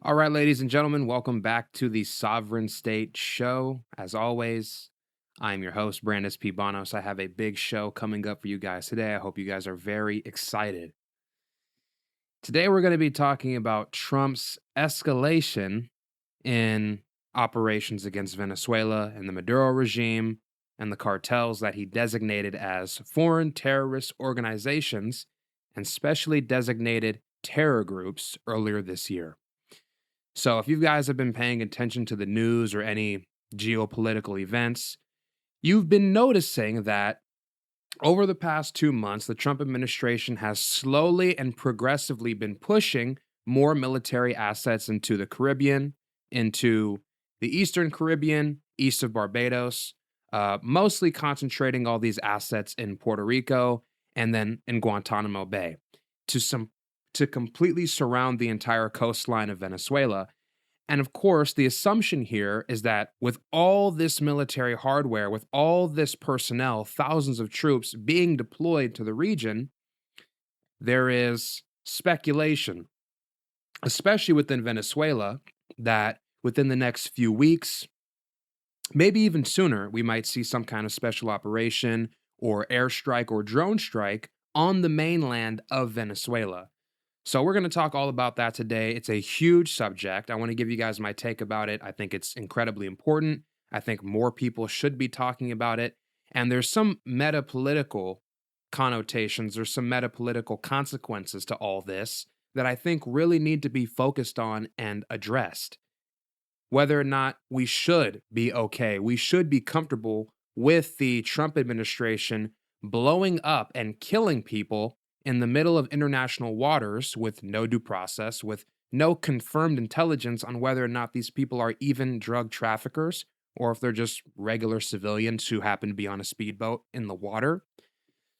All right, ladies and gentlemen, welcome back to the Sovereign State Show. As always, I'm your host, Brandis P. Bonos. I have a big show coming up for you guys today. I hope you guys are very excited. Today, we're going to be talking about Trump's escalation in operations against Venezuela and the Maduro regime and the cartels that he designated as foreign terrorist organizations and specially designated terror groups earlier this year. So, if you guys have been paying attention to the news or any geopolitical events, you've been noticing that over the past 2 months, the Trump administration has slowly and progressively been pushing more military assets into the Caribbean, into the Eastern Caribbean, east of Barbados, mostly concentrating all these assets in Puerto Rico and then in Guantanamo Bay to some to completely surround the entire coastline of Venezuela. And of course, the assumption here is that with all this military hardware, with all this personnel, thousands of troops being deployed to the region, there is speculation, especially within Venezuela, that within the next few weeks, maybe even sooner, we might see some kind of special operation or airstrike or drone strike on the mainland of Venezuela. So we're going to talk all about that today. It's a huge subject. I want to give you guys my take about it. I think it's incredibly important. I think more people should be talking about it. And there's some meta-political connotations, there's some meta-political consequences to all this that I think really need to be focused on and addressed. Whether or not we should be okay, we should be comfortable with the Trump administration blowing up and killing people in the middle of international waters with no due process, with no confirmed intelligence on whether or not these people are even drug traffickers or if they're just regular civilians who happen to be on a speedboat in the water.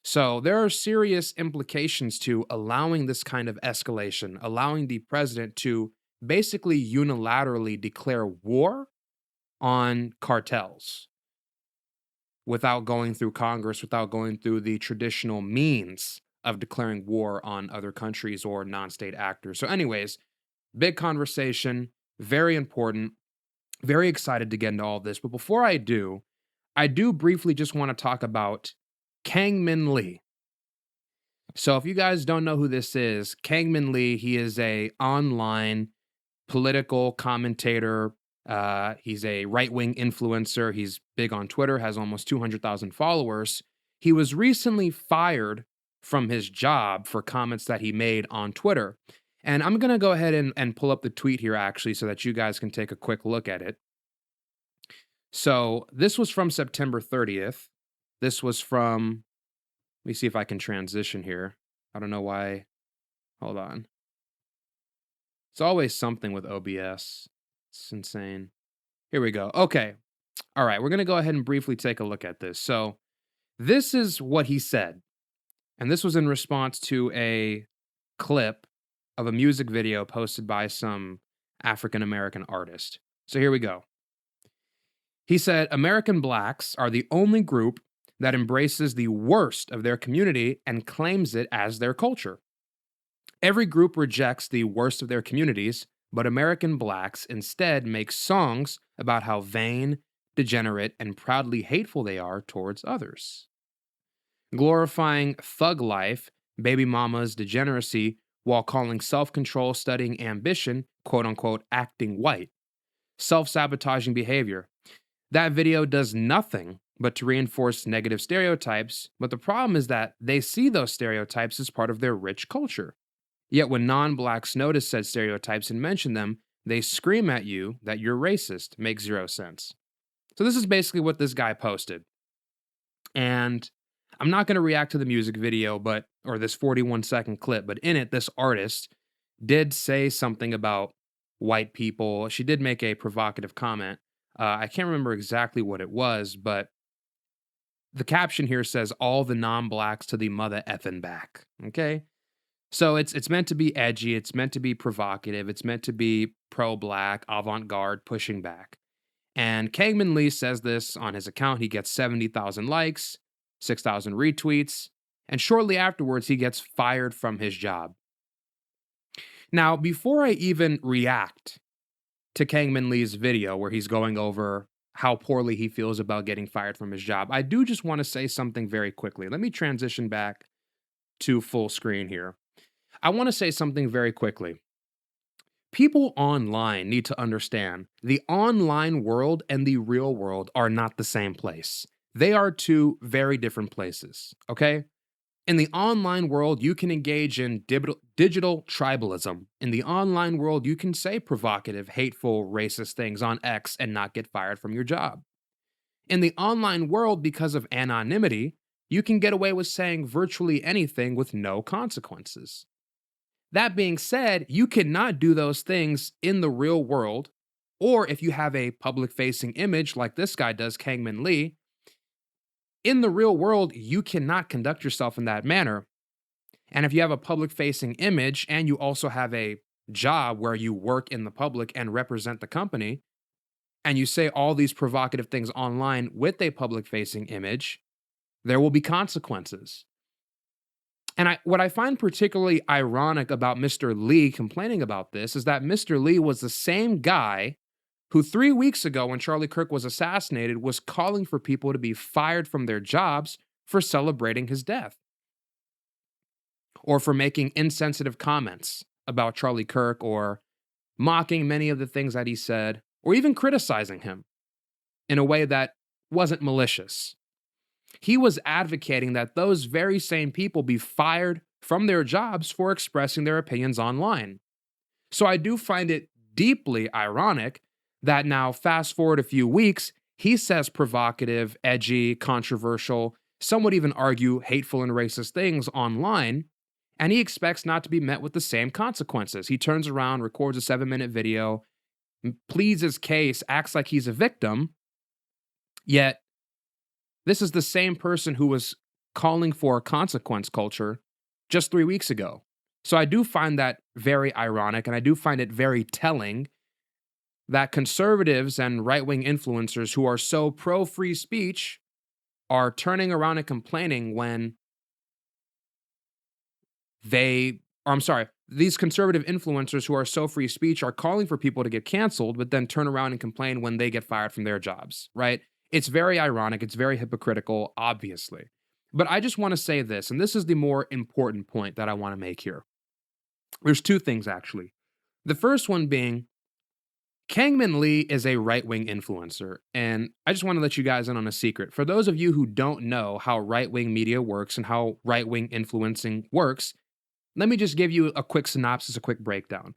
So there are serious implications to allowing this kind of escalation, allowing the president to basically unilaterally declare war on cartels without going through Congress, without going through the traditional means of declaring war on other countries or non-state actors. So anyways, big conversation, very important, very excited to get into all this. But before I do briefly just want to talk about Kangmin Lee. So if you guys don't know who this is, Kangmin Lee, he is a online political commentator. He's a right-wing influencer. He's big on Twitter, has almost 200,000 followers. He was recently fired from his job for comments that he made on Twitter. And I'm going to go ahead and pull up the tweet here, actually, so that you guys can take a quick look at it. So this was from September 30th. This was from, let me see if I can transition here. I don't know why. Hold on. It's always something with OBS. It's insane. Here we go. Okay. All right. We're going to go ahead and briefly take a look at this. So this is what he said. And this was in response to a clip of a music video posted by some African American artist. So here we go. He said, American blacks are the only group that embraces the worst of their community and claims it as their culture. Every group rejects the worst of their communities, but American blacks instead make songs about how vain, degenerate, and proudly hateful they are towards others. Glorifying thug life, baby mama's degeneracy, while calling self-control, studying ambition, quote-unquote, acting white. Self-sabotaging behavior. That video does nothing but to reinforce negative stereotypes, but the problem is that they see those stereotypes as part of their rich culture. Yet when non-blacks notice said stereotypes and mention them, they scream at you that you're racist. Makes zero sense. So this is basically what this guy posted. And I'm not going to react to the music video, or this 41-second clip, but in it, this artist did say something about white people. She did make a provocative comment. I can't remember exactly what it was, but the caption here says, all the non-blacks to the mother effing back. Okay? So it's meant to be edgy, it's meant to be provocative, it's meant to be pro-black, avant-garde, pushing back. And Kangmin Lee says this on his account. He gets 70,000 likes, 6,000 retweets, and shortly afterwards, he gets fired from his job. Now, before I even react to Kangmin Lee's video where he's going over how poorly he feels about getting fired from his job, I do just want to say something very quickly. Let me transition back to full screen here. I want to say something very quickly. People online need to understand the online world and the real world are not the same place. They are two very different places, okay? In the online world, you can engage in digital tribalism. In the online world, you can say provocative, hateful, racist things on X and not get fired from your job. In the online world, because of anonymity, you can get away with saying virtually anything with no consequences. That being said, you cannot do those things in the real world, or if you have a public facing image like this guy does, Kangmin Lee, in the real world, you cannot conduct yourself in that manner. And if you have a public facing image and you also have a job where you work in the public and represent the company, and you say all these provocative things online with a public facing image, there will be consequences. And what I find particularly ironic about Mr. Lee complaining about this is that Mr. Lee was the same guy who 3 weeks ago, when Charlie Kirk was assassinated, was calling for people to be fired from their jobs for celebrating his death or for making insensitive comments about Charlie Kirk or mocking many of the things that he said or even criticizing him in a way that wasn't malicious. He was advocating that those very same people be fired from their jobs for expressing their opinions online. So I do find it deeply ironic that now, fast forward a few weeks, he says provocative, edgy, controversial, some would even argue hateful and racist things online, and he expects not to be met with the same consequences. He turns around, records a 7-minute video, pleads his case, acts like he's a victim, yet this is the same person who was calling for a consequence culture just 3 weeks ago. So I do find that very ironic, and I do find it very telling that conservatives and right-wing influencers who are so pro-free speech are turning around and complaining when these conservative influencers who are so free speech are calling for people to get canceled, but then turn around and complain when they get fired from their jobs, right? It's very ironic. It's very hypocritical, obviously. But I just want to say this, and this is the more important point that I want to make here. There's two things, actually. The first one being, Kangmin Lee is a right-wing influencer, and I just want to let you guys in on a secret. For those of you who don't know how right-wing media works and how right-wing influencing works, let me just give you a quick synopsis, a quick breakdown.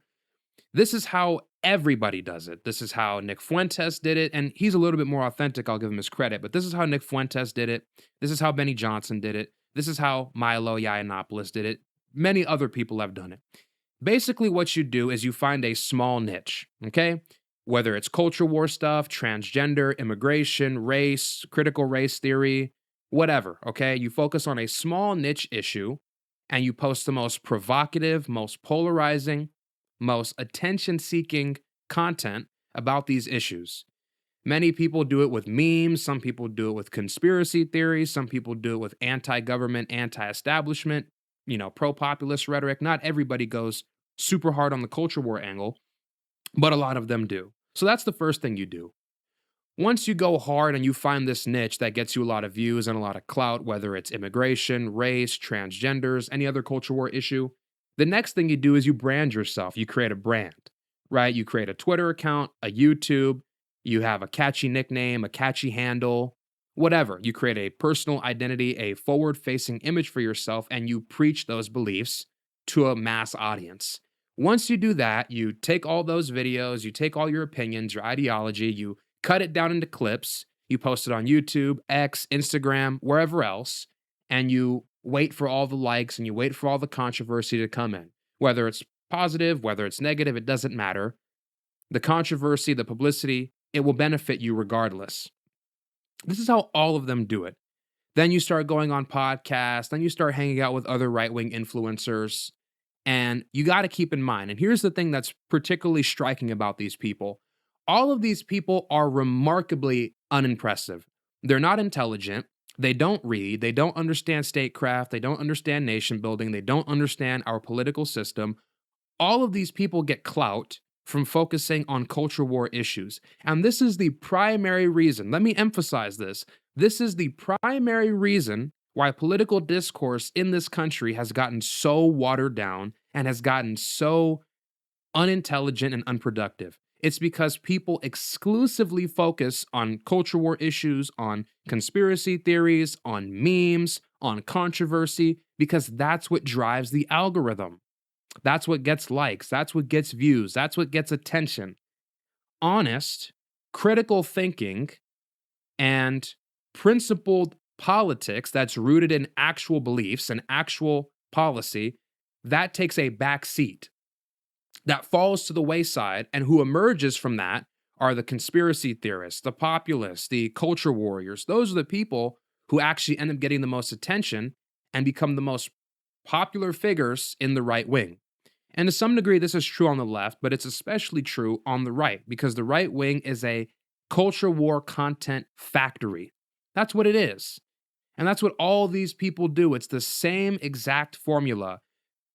This is how everybody does it. This is how Nick Fuentes did it, and he's a little bit more authentic, I'll give him his credit, but this is how Nick Fuentes did it. This is how Benny Johnson did it. This is how Milo Yiannopoulos did it. Many other people have done it. Basically, what you do is you find a small niche, okay? Whether it's culture war stuff, transgender, immigration, race, critical race theory, whatever, okay? You focus on a small niche issue and you post the most provocative, most polarizing, most attention seeking content about these issues. Many people do it with memes, some people do it with conspiracy theories, some people do it with anti government, anti establishment, pro populist rhetoric. Not everybody goes super hard on the culture war angle, but a lot of them do. So that's the first thing you do. Once you go hard and you find this niche that gets you a lot of views and a lot of clout, whether it's immigration, race, transgenders, any other culture war issue, the next thing you do is you brand yourself. You create a brand, right? You create a Twitter account, a YouTube, you have a catchy nickname, a catchy handle, whatever. You create a personal identity, a forward facing image for yourself, and you preach those beliefs to a mass audience. Once you do that, you take all those videos, you take all your opinions, your ideology, you cut it down into clips, you post it on YouTube, X, Instagram, wherever else, and you wait for all the likes and you wait for all the controversy to come in. Whether it's positive, whether it's negative, it doesn't matter. The controversy, the publicity, it will benefit you regardless. This is how all of them do it. Then you start going on podcasts, then you start hanging out with other right-wing influencers, and you got to keep in mind, and here's the thing that's particularly striking about these people. All of these people are remarkably unimpressive. They're not intelligent. They don't read. They don't understand statecraft. They don't understand nation building. They don't understand our political system. All of these people get clout from focusing on culture war issues. And this is the primary reason. Let me emphasize this. This is the primary reason why political discourse in this country has gotten so watered down and has gotten so unintelligent and unproductive. It's because people exclusively focus on culture war issues, on conspiracy theories, on memes, on controversy, because that's what drives the algorithm. That's what gets likes. That's what gets views. That's what gets attention. Honest, critical thinking, and principled politics that's rooted in actual beliefs and actual policy, that takes a back seat. That falls to the wayside, and who emerges from that are the conspiracy theorists, the populists, the culture warriors. Those are the people who actually end up getting the most attention and become the most popular figures in the right wing. And to some degree, this is true on the left, but it's especially true on the right because the right wing is a culture war content factory. That's what it is. And that's what all these people do. It's the same exact formula: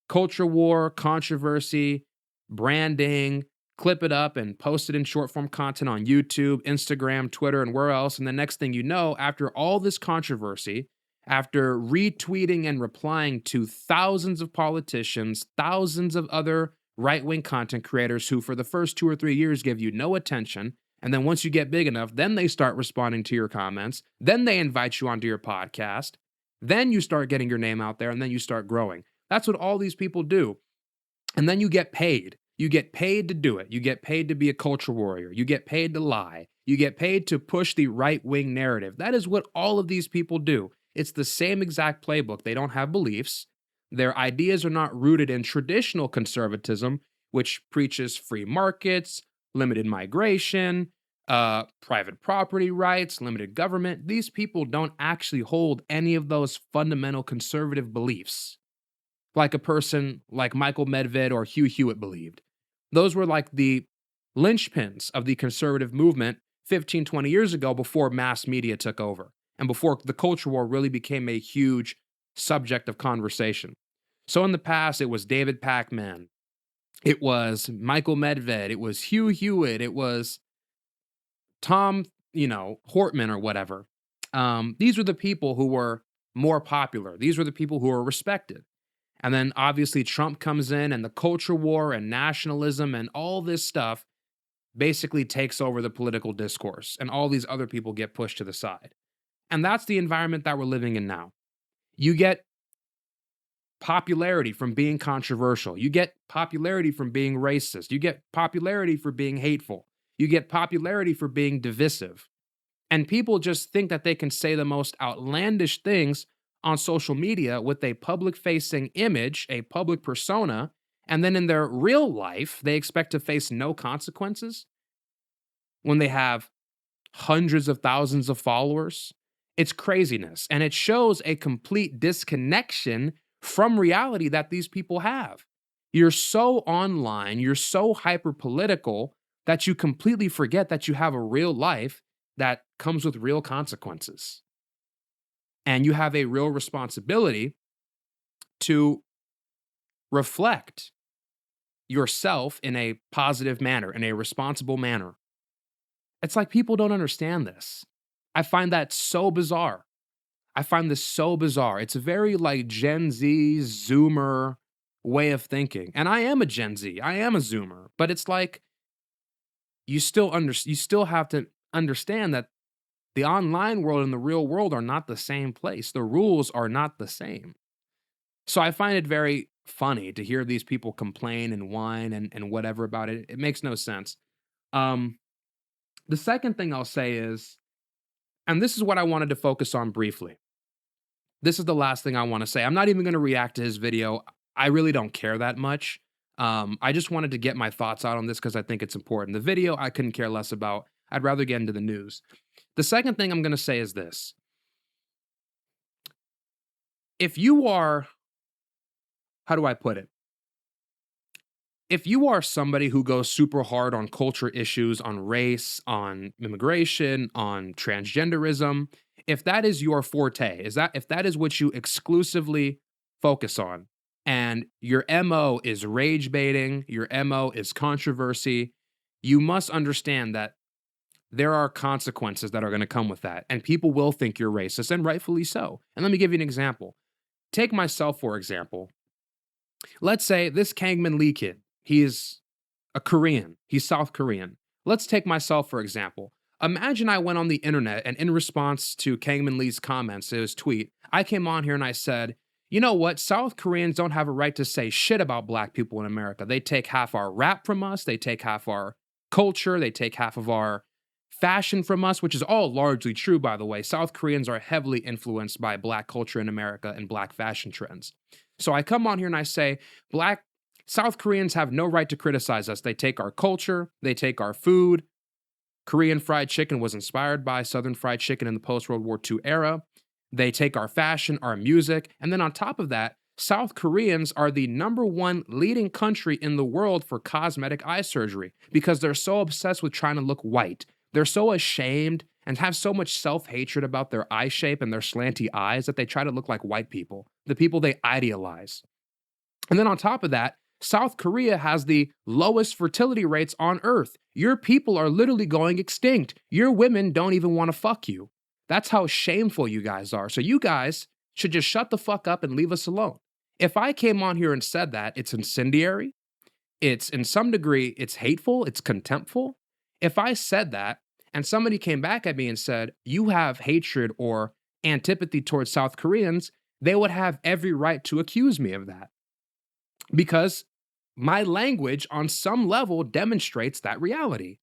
culture war, controversy, branding, clip it up and post it in short form content on YouTube, Instagram, Twitter, and where else. And the next thing you know, after all this controversy, after retweeting and replying to thousands of politicians, thousands of other right wing content creators who, for the first 2 or 3 years, give you no attention. And then once you get big enough, then they start responding to your comments. Then they invite you onto your podcast. Then you start getting your name out there and then you start growing. That's what all these people do. And then you get paid. You get paid to do it. You get paid to be a culture warrior. You get paid to lie. You get paid to push the right wing narrative. That is what all of these people do. It's the same exact playbook. They don't have beliefs. Their ideas are not rooted in traditional conservatism, which preaches free markets, limited migration, private property rights, limited government. These people don't actually hold any of those fundamental conservative beliefs like a person like Michael Medved or Hugh Hewitt believed. Those were like the linchpins of the conservative movement 15, 20 years ago before mass media took over and before the culture war really became a huge subject of conversation. So in the past, it was David Pakman, it was Michael Medved, it was Hugh Hewitt, it was Tom, Hortman or whatever. These were the people who were more popular. These were the people who were respected. And then obviously Trump comes in and the culture war and nationalism and all this stuff basically takes over the political discourse and all these other people get pushed to the side. And that's the environment that we're living in now. You get popularity from being controversial. You get popularity from being racist. You get popularity for being hateful. You get popularity for being divisive. And people just think that they can say the most outlandish things on social media with a public facing image, a public persona, and then in their real life, they expect to face no consequences when they have hundreds of thousands of followers. It's craziness. And it shows a complete disconnection from reality that these people have. You're so online, you're so hyper political that you completely forget that you have a real life that comes with real consequences. And you have a real responsibility to reflect yourself in a positive manner, in a responsible manner. It's like people don't understand this. I find that so bizarre. I find this so bizarre. It's a very like Gen Z, Zoomer way of thinking. And I am a Gen Z. I am a Zoomer. But it's like you still have to understand that the online world and the real world are not the same place. The rules are not the same. So I find it very funny to hear these people complain and whine and whatever about it. It makes no sense. Um, the second thing I'll say is, and this is what I wanted to focus on briefly. This is the last thing I want to say. I'm not even going to react to his video. I really don't care that much. I just wanted to get my thoughts out on this because I think it's important. The video I couldn't care less about. I'd rather get into the news. The second thing I'm going to say is this. If you are, how do I put it? If you are somebody who goes super hard on culture issues, on race, on immigration, on transgenderism, if that is your forte, if that is what you exclusively focus on, and your MO is rage baiting, your MO is controversy, you must understand that there are consequences that are going to come with that. And people will think you're racist, and rightfully so. And let me give you an example. Take myself, for example. Let's say this Kangmin Lee kid, he's a Korean, he's South Korean. Let's take myself, for example. Imagine I went on the internet and in response to Kangmin Lee's comments, his tweet, I came on here and I said, you know what? South Koreans don't have a right to say shit about black people in America. They take half our rap from us, they take half our culture, they take half of our fashion from us, which is all largely true, by the way. South Koreans are heavily influenced by black culture in America and black fashion trends. So I come on here and I say, black South Koreans have no right to criticize us. They take our culture, they take our food. Korean fried chicken was inspired by Southern fried chicken in the post-World War II era. They take our fashion, our music, and then on top of that, South Koreans are the #1 leading country in the world for cosmetic eye surgery because they're so obsessed with trying to look white. They're so ashamed and have so much self-hatred about their eye shape and their slanty eyes that they try to look like white people, the people they idealize. And then on top of that, South Korea has the lowest fertility rates on earth. Your people are literally going extinct. Your women don't even want to fuck you. That's how shameful you guys are. So you guys should just shut the fuck up and leave us alone. If I came on here and said that, it's incendiary. It's in some degree, it's hateful, it's contemptful. If I said that and somebody came back at me and said, you have hatred or antipathy towards South Koreans, they would have every right to accuse me of that. Because my language on some level demonstrates that reality.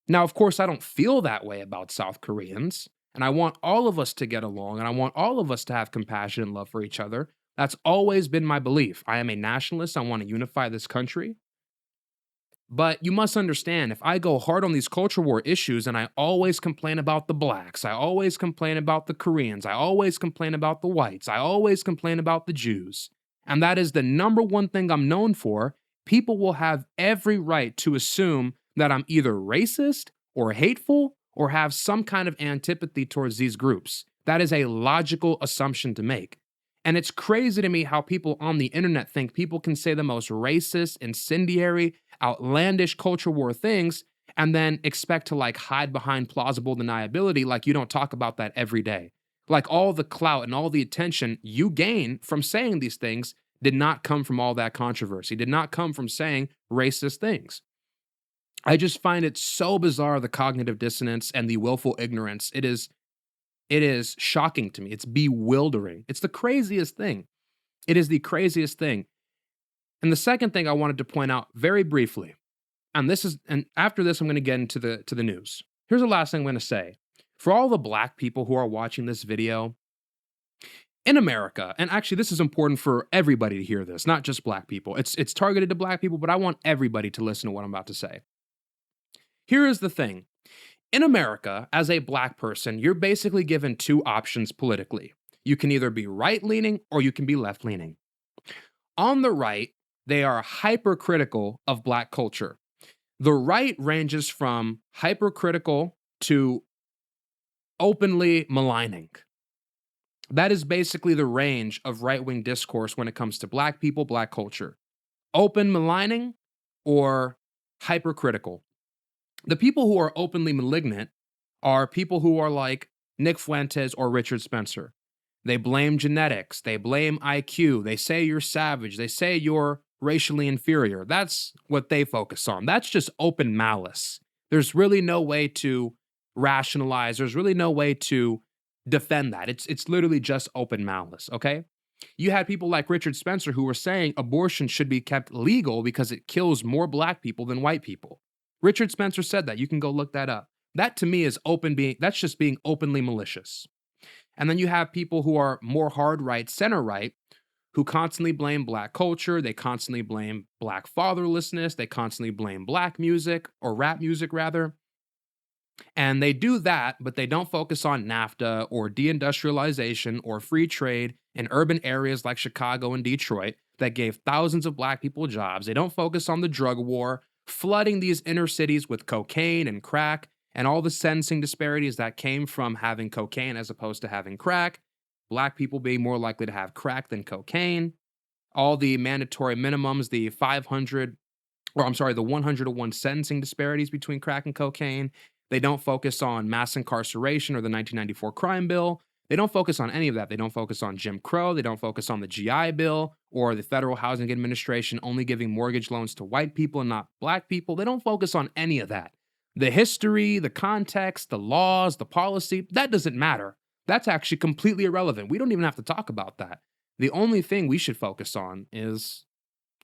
Now, of course, I don't feel that way about South Koreans, and I want all of us to get along, and I want all of us to have compassion and love for each other. That's always been my belief. I am a nationalist. I want to unify this country. But you must understand, if I go hard on these culture war issues and I always complain about the blacks, I always complain about the Koreans, I always complain about the whites, I always complain about the Jews, and that is the #1 thing I'm known for, people will have every right to assume that I'm either racist or hateful or have some kind of antipathy towards these groups. That is a logical assumption to make. And it's crazy to me how people on the internet think people can say the most racist, incendiary, outlandish culture war things and then expect to like hide behind plausible deniability like you don't talk about that every day. Like all the clout and all the attention you gain from saying these things did not come from all that controversy, did not come from saying racist things. I just find it so bizarre, the cognitive dissonance and the willful ignorance. It is shocking to me. It's bewildering. It's the craziest thing. It is the craziest thing. And the second thing I wanted to point out very briefly, and after this, I'm going to get into the news. Here's the last thing I'm going to say. For all the black people who are watching this video, in America, and actually this is important for everybody to hear this, not just black people. It's targeted to black people, but I want everybody to listen to what I'm about to say. Here is the thing. In America, as a black person, you're basically given two options politically. You can either be right-leaning or you can be left-leaning. On the right, they are hypercritical of black culture. The right ranges from hypercritical to openly maligning. That is basically the range of right-wing discourse when it comes to black people, black culture. Open maligning or hypercritical. The people who are openly malignant are people who are like Nick Fuentes or Richard Spencer. They blame genetics, they blame IQ, they say you're savage, they say you're racially inferior. That's what they focus on. That's just open malice. There's really no way to rationalize, there's really no way to defend that. It's literally just open malice, okay? You had people like Richard Spencer who were saying abortion should be kept legal because it kills more black people than white people. Richard Spencer said that. You can go look that up. That to me is that's just being openly malicious. And then you have people who are more hard right, center right, who constantly blame black culture. They constantly blame black fatherlessness. They constantly blame black music, or rap music rather. And they do that, but they don't focus on NAFTA or deindustrialization or free trade in urban areas like Chicago and Detroit that gave thousands of black people jobs. They don't focus on the drug war, flooding these inner cities with cocaine and crack, and all the sentencing disparities that came from having cocaine as opposed to having crack, black people being more likely to have crack than cocaine, all the mandatory minimums, the 500 or I'm sorry, the 100 to 1 sentencing disparities between crack and cocaine. They don't focus on mass incarceration or the 1994 crime bill. They don't focus on any of that. They don't focus on Jim Crow. They don't focus on the GI Bill or the Federal Housing Administration only giving mortgage loans to white people and not black people. They don't focus on any of that. The history, the context, the laws, the policy, that doesn't matter. That's actually completely irrelevant. We don't even have to talk about that. The only thing we should focus on is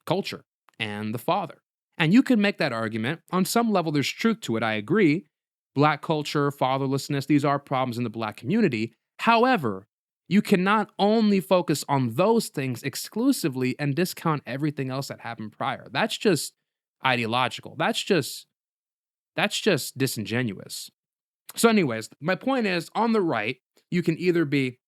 culture and the father. And you can make that argument. On some level, there's truth to it. I agree. Black culture, fatherlessness, these are problems in the black community. However, you cannot only focus on those things exclusively and discount everything else that happened prior. That's just ideological. That's just disingenuous. So, anyways, my point is on the right, you can either be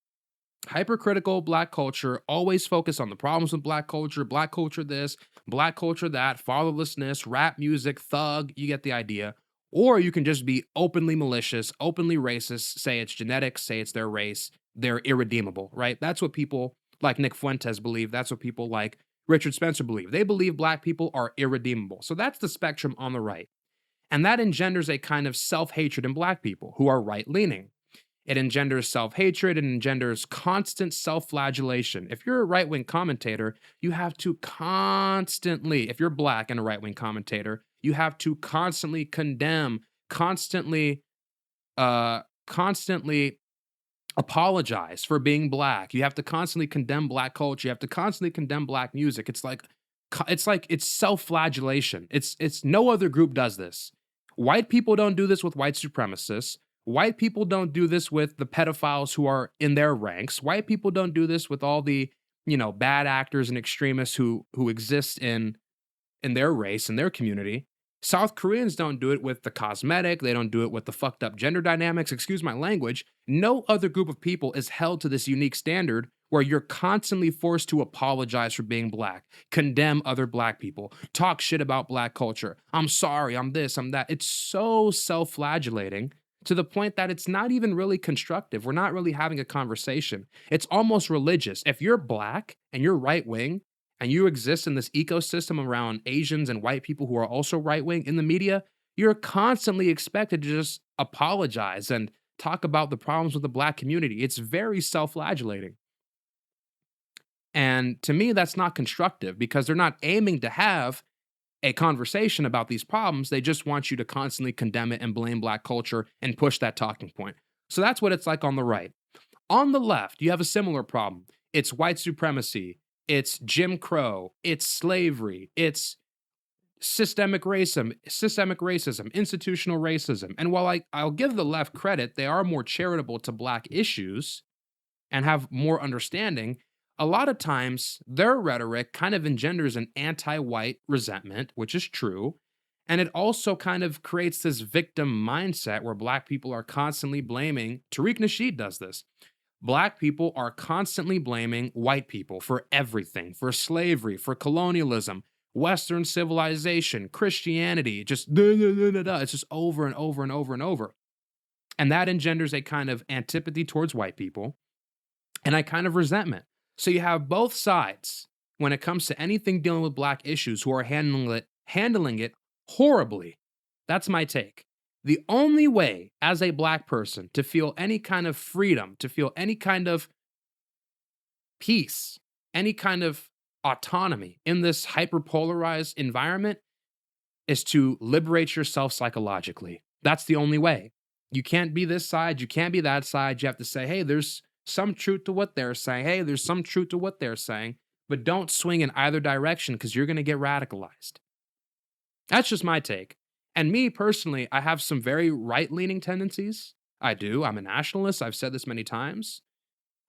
hypercritical black culture, always focus on the problems with black culture this, black culture that, fatherlessness, rap music, thug, you get the idea. Or you can just be openly malicious, openly racist, say it's genetics, say it's their race, they're irredeemable, right? That's what people like Nick Fuentes believe. That's what people like Richard Spencer believe. They believe black people are irredeemable. So that's the spectrum on the right. And that engenders a kind of self hatred in black people who are right leaning. It engenders self hatred. It engenders constant self flagellation. If you're a right wing commentator, you have to constantly, if you're black and a right wing commentator, you have to constantly condemn, constantly apologize for being black. You have to constantly condemn black culture. You have to constantly condemn black music. It's self-flagellation. It's no other group does this. White people don't do this with white supremacists. White people don't do this with the pedophiles who are in their ranks. White people don't do this with all the, bad actors and extremists who exist in their race, in their community. South Koreans don't do it with the cosmetic. They don't do it with the fucked up gender dynamics. Excuse my language. No other group of people is held to this unique standard where you're constantly forced to apologize for being black, condemn other black people, talk shit about black culture. I'm sorry, I'm this, I'm that. It's so self-flagellating to the point that it's not even really constructive. We're not really having a conversation. It's almost religious. If you're black and you're right wing, and you exist in this ecosystem around Asians and white people who are also right wing in the media, you're constantly expected to just apologize and talk about the problems with the black community. It's very self flagellating. And to me, that's not constructive because they're not aiming to have a conversation about these problems. They just want you to constantly condemn it and blame black culture and push that talking point. So that's what it's like on the right. On the left, you have a similar problem. It's white supremacy. It's Jim Crow, it's slavery, it's systemic racism, institutional racism. And while I'll give the left credit, they are more charitable to black issues and have more understanding, a lot of times their rhetoric kind of engenders an anti-white resentment, which is true. And it also kind of creates this victim mindset where black people are constantly blaming. Tariq Nasheed does this. Black people are constantly blaming white people for everything, for slavery, for colonialism, Western civilization, Christianity, just It's just over and over and over and over. And that engenders a kind of antipathy towards white people and a kind of resentment. So you have both sides when it comes to anything dealing with black issues who are handling it horribly. That's my take. The only way as a black person to feel any kind of freedom, to feel any kind of peace, any kind of autonomy in this hyperpolarized environment is to liberate yourself psychologically. That's the only way. You can't be this side, you can't be that side. You have to say, hey, there's some truth to what they're saying. Hey, there's some truth to what they're saying, but don't swing in either direction because you're going to get radicalized. That's just my take. And me personally, I have some very right-leaning tendencies. I do. I'm a nationalist. I've said this many times.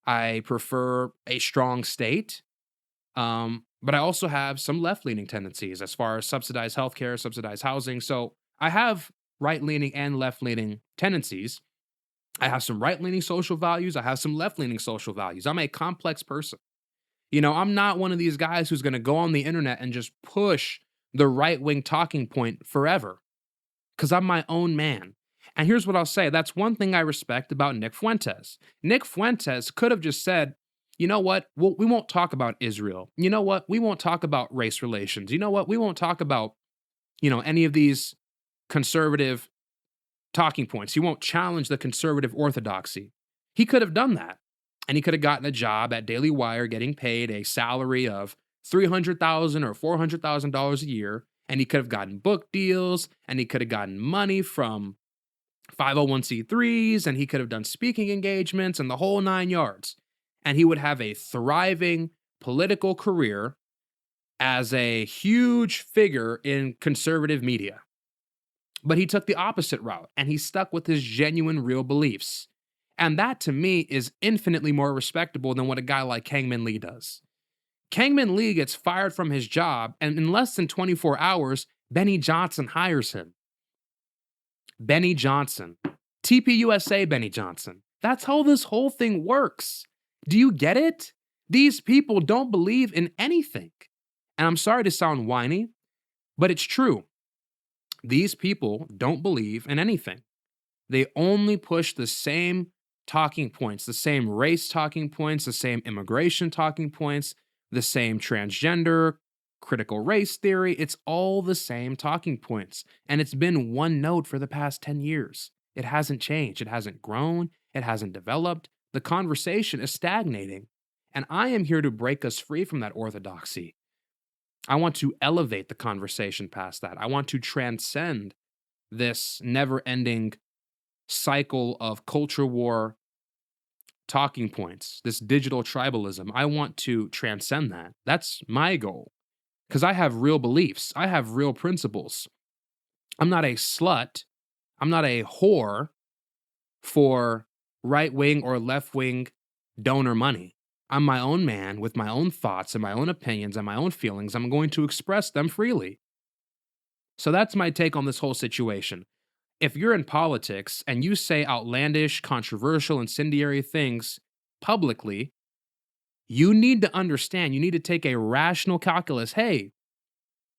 I prefer a strong state. But I also have some left-leaning tendencies as far as subsidized healthcare, subsidized housing. So I have right-leaning and left-leaning tendencies. I have some right-leaning social values. I have some left-leaning social values. I'm a complex person. I'm not one of these guys who's going to go on the internet and just push the right-wing talking point forever. Because I'm my own man. And here's what I'll say. That's one thing I respect about Nick Fuentes. Nick Fuentes could have just said, You know what? We won't talk about Israel. You know what? We won't talk about race relations. You know what? We won't talk about, any of these conservative talking points. He won't challenge the conservative orthodoxy. He could have done that. And he could have gotten a job at Daily Wire getting paid a salary of $300,000 or $400,000 a year. And he could have gotten book deals, and he could have gotten money from 501c3s, and he could have done speaking engagements and the whole 9 yards. And he would have a thriving political career as a huge figure in conservative media. But he took the opposite route, and he stuck with his genuine, real beliefs. And that, to me, is infinitely more respectable than what a guy like Kangmin Lee does. Kangmin Lee gets fired from his job, and in less than 24 hours, Benny Johnson hires him. Benny Johnson. TPUSA Benny Johnson. That's how this whole thing works. Do you get it? These people don't believe in anything. And I'm sorry to sound whiny, but it's true. These people don't believe in anything. They only push the same talking points, the same race talking points, the same immigration talking points, the same transgender, critical race theory. It's all the same talking points. And it's been one note for the past 10 years. It hasn't changed. It hasn't grown. It hasn't developed. The conversation is stagnating. And I am here to break us free from that orthodoxy. I want to elevate the conversation past that. I want to transcend this never-ending cycle of culture war talking points, this digital tribalism. I want to transcend that. That's my goal. Because I have real beliefs. I have real principles. I'm not a slut. I'm not a whore for right-wing or left-wing donor money. I'm my own man with my own thoughts and my own opinions and my own feelings. I'm going to express them freely. So that's my take on this whole situation. If you're in politics and you say outlandish, controversial, incendiary things publicly, you need to understand, you need to take a rational calculus. Hey,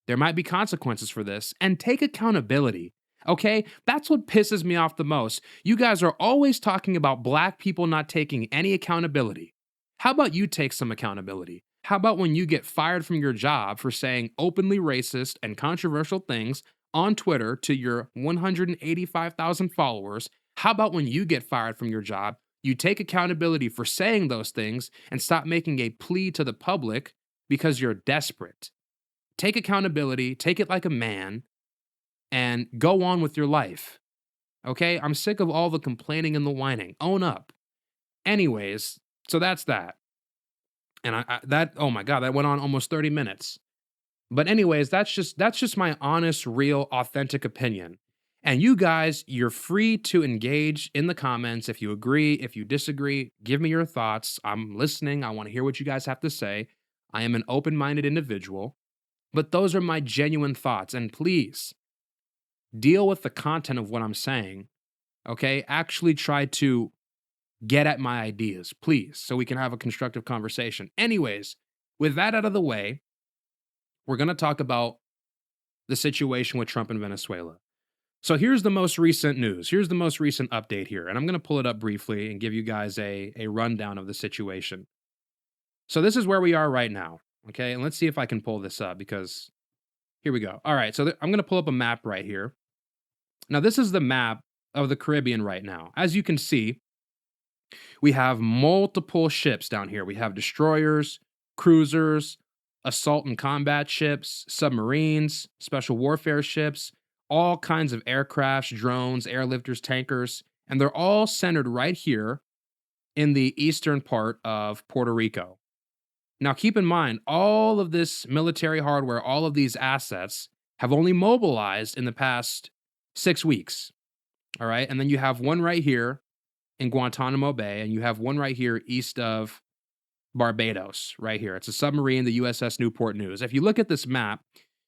there might be consequences for this, and take accountability. Okay? That's what pisses me off the most. You guys are always talking about black people not taking any accountability. How about you take some accountability? How about when you get fired from your job for saying openly racist and controversial things on Twitter to your 185,000 followers? How about when you get fired from your job, you take accountability for saying those things and stop making a plea to the public because you're desperate? Take accountability, take it like a man, and go on with your life. Okay? I'm sick of all the complaining and the whining. Own up. Anyways, so that's that. And oh my God, that went on almost 30 minutes. But anyways, that's just my honest, real, authentic opinion. And you guys, you're free to engage in the comments. If you agree, if you disagree, give me your thoughts. I'm listening. I want to hear what you guys have to say. I am an open-minded individual, but those are my genuine thoughts. And please deal with the content of what I'm saying. Okay? Actually try to get at my ideas, please, so we can have a constructive conversation. Anyways, with that out of the way, we're going to talk about the situation with Trump and Venezuela. So here's the most recent news. Here's the most recent update here. And I'm going to pull it up briefly and give you guys a rundown of the situation. So this is where we are right now. Okay. And let's see if I can pull this up, because here we go. All right. So I'm going to pull up a map right here. Now, this is the map of the Caribbean right now. As you can see, we have multiple ships down here. We have destroyers, cruisers, assault and combat ships, submarines, special warfare ships, all kinds of aircrafts, drones, airlifters, tankers, and they're all centered right here in the eastern part of Puerto Rico. Now, keep in mind, all of this military hardware, all of these assets have only mobilized in the past 6 weeks. All right. And then you have one right here in Guantanamo Bay, and you have one right here east of Barbados, right here. It's a submarine, the USS Newport News. If you look at this map,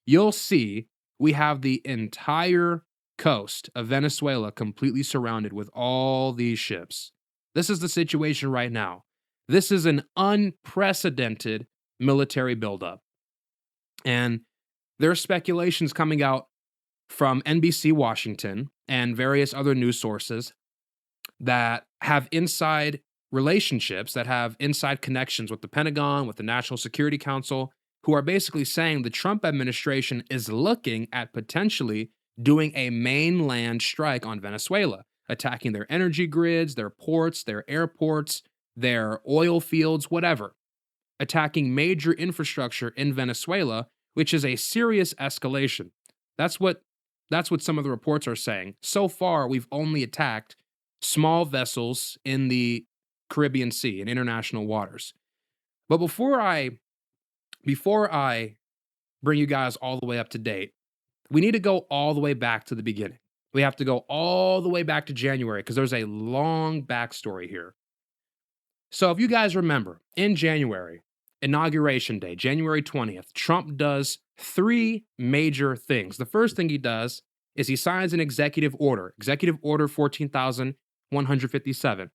you'll see we have the entire coast of Venezuela completely surrounded with all these ships. This is the situation right now. This is an unprecedented military buildup. And there are speculations coming out from NBC Washington and various other news sources that have inside relationships, that have inside connections with the Pentagon, with the National Security Council, who are basically saying the Trump administration is looking at potentially doing a mainland strike on Venezuela, attacking their energy grids, their ports, their airports, their oil fields, whatever, attacking major infrastructure in Venezuela, which is a serious escalation. That's what some of the reports are saying. So far, we've only attacked small vessels in the Caribbean Sea in international waters. But before I bring you guys all the way up to date, we need to go all the way back to the beginning. We have to go all the way back to January because there's a long backstory here. So, if you guys remember, in January, Inauguration Day, January 20th, Trump does three major things. The first thing he does is he signs an executive order 14,157.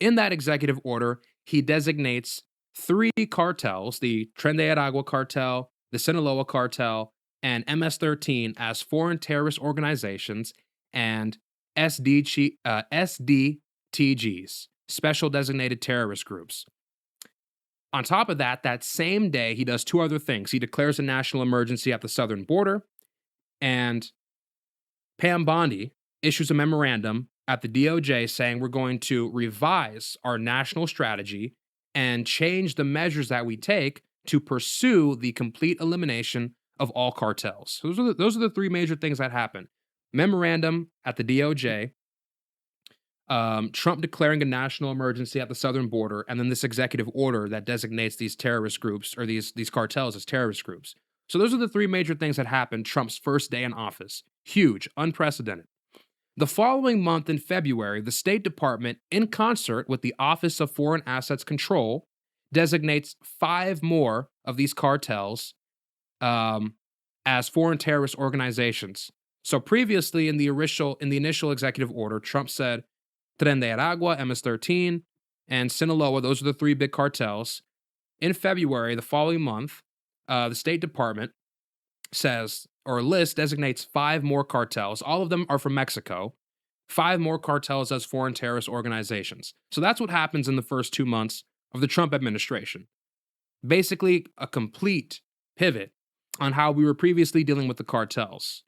In that executive order, he designates three cartels, the Tren de Aragua cartel, the Sinaloa cartel, and MS-13 as foreign terrorist organizations and SDTGs, special designated terrorist groups. On top of that, that same day, he does two other things. He declares a national emergency at the southern border, and Pam Bondi issues a memorandum at the DOJ saying we're going to revise our national strategy and change the measures that we take to pursue the complete elimination of all cartels. So those are the three major things that happen. Memorandum at the DOJ, Trump declaring a national emergency at the southern border, and then this executive order that designates these terrorist groups or these cartels as terrorist groups. So those are the three major things that happened Trump's first day in office. Huge, unprecedented. The following month in February, the State Department, in concert with the Office of Foreign Assets Control, designates 5 more of these cartels as foreign terrorist organizations. So previously, in the initial executive order, Trump said Tren de Aragua, MS-13, and Sinaloa, those are the 3 big cartels. In February, the following month, the State Department designates 5 more cartels. All of them are from Mexico. 5 more cartels as foreign terrorist organizations. So that's what happens in the first 2 months of the Trump administration. Basically, a complete pivot on how we were previously dealing with the cartels.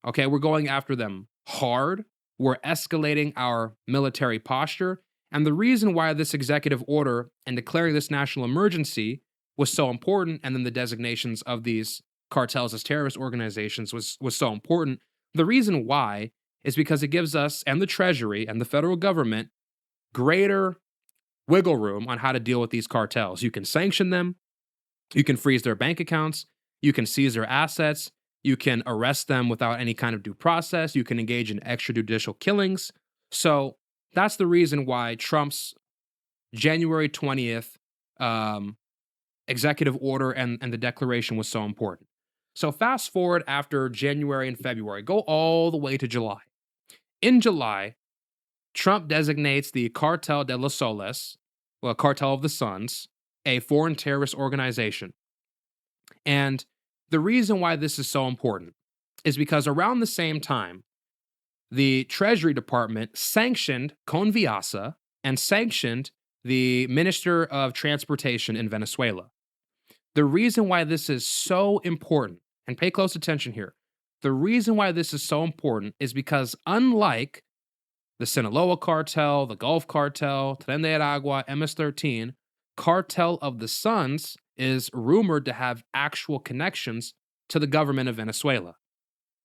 Okay, we're going after them hard. We're escalating our military posture. And the reason why this executive order and declaring this national emergency was so important, and then the designations of these cartels as terrorist organizations was so important, the reason why is because it gives us and the Treasury and the federal government greater wiggle room on how to deal with these cartels. You can sanction them, you can freeze their bank accounts, you can seize their assets, you can arrest them without any kind of due process, you can engage in extrajudicial killings. So that's the reason why Trump's January 20th executive order and the declaration was so important. So fast forward after January and February, go all the way to July. In July, Trump designates the Cartel de los Soles, Cartel of the Suns, a foreign terrorist organization. And the reason why this is so important is because around the same time, the Treasury Department sanctioned Conviasa and sanctioned the Minister of Transportation in Venezuela. The reason why this is so important, and pay close attention here, the reason why this is so important is because unlike the Sinaloa cartel, the Gulf cartel, Tren de Aragua, MS-13, Cartel of the Suns is rumored to have actual connections to the government of Venezuela,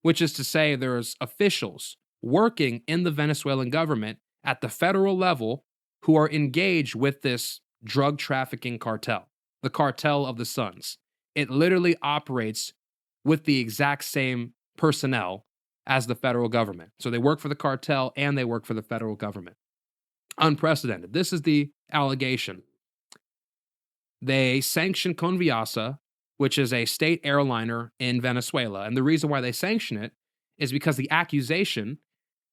which is to say there's officials working in the Venezuelan government at the federal level who are engaged with this drug trafficking cartel, the Cartel of the Suns. It literally operates with the exact same personnel as the federal government. So they work for the cartel and they work for the federal government. Unprecedented. This is the allegation. They sanctioned Conviasa, which is a state airliner in Venezuela. And the reason why they sanction it is because the accusation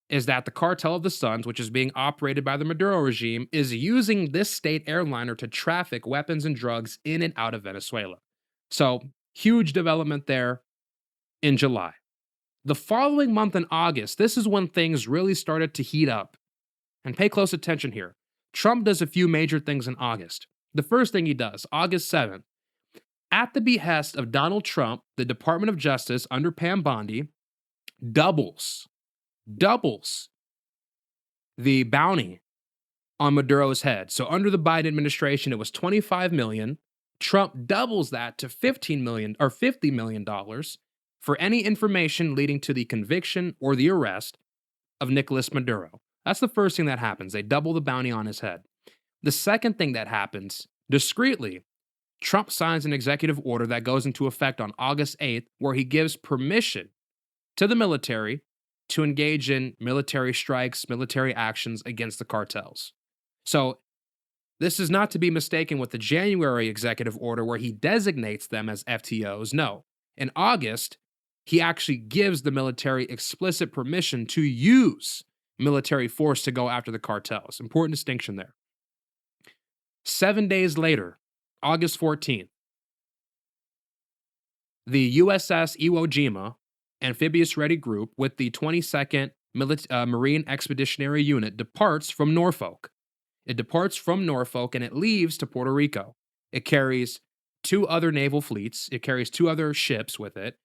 is that the Cartel of the Suns, which is being operated by the Maduro regime, is using this state airliner to traffic weapons and drugs in and out of Venezuela. So, huge development there in July. The following month in August, this is when things really started to heat up. And pay close attention here. Trump does a few major things in August. The first thing he does, August 7th, at the behest of Donald Trump, the Department of Justice under Pam Bondi doubles the bounty on Maduro's head. So under the Biden administration, it was 25 million. Trump doubles that to 15 million or $50 million for any information leading to the conviction or the arrest of Nicolas Maduro. That's the first thing that happens. They double the bounty on his head. The second thing that happens, discreetly, Trump signs an executive order that goes into effect on August 8th, where he gives permission to the military to engage in military strikes, military actions against the cartels. So, this is not to be mistaken with the January executive order where he designates them as FTOs. No. In August, he actually gives the military explicit permission to use military force to go after the cartels. Important distinction there. 7 days later, August 14th, the USS Iwo Jima amphibious ready group with the 22nd Marine Expeditionary Unit departs from Norfolk. It departs from Norfolk and it leaves to Puerto Rico. It carries two other naval fleets. It carries two other ships with it,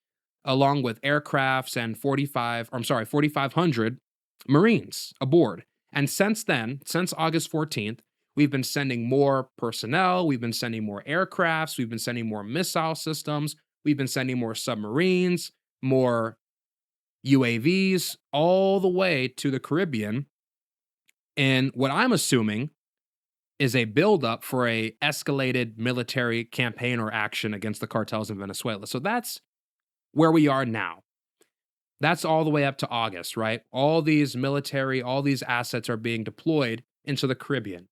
along with aircrafts and 4,500 Marines aboard. And since then, since August 14th, we've been sending more personnel. We've been sending more aircrafts. We've been sending more missile systems. We've been sending more submarines, more UAVs, all the way to the Caribbean. And what I'm assuming is a buildup for a escalated military campaign or action against the cartels in Venezuela. So that's where we are now. That's all the way up to August, right? All these military, all these assets are being deployed into the Caribbean.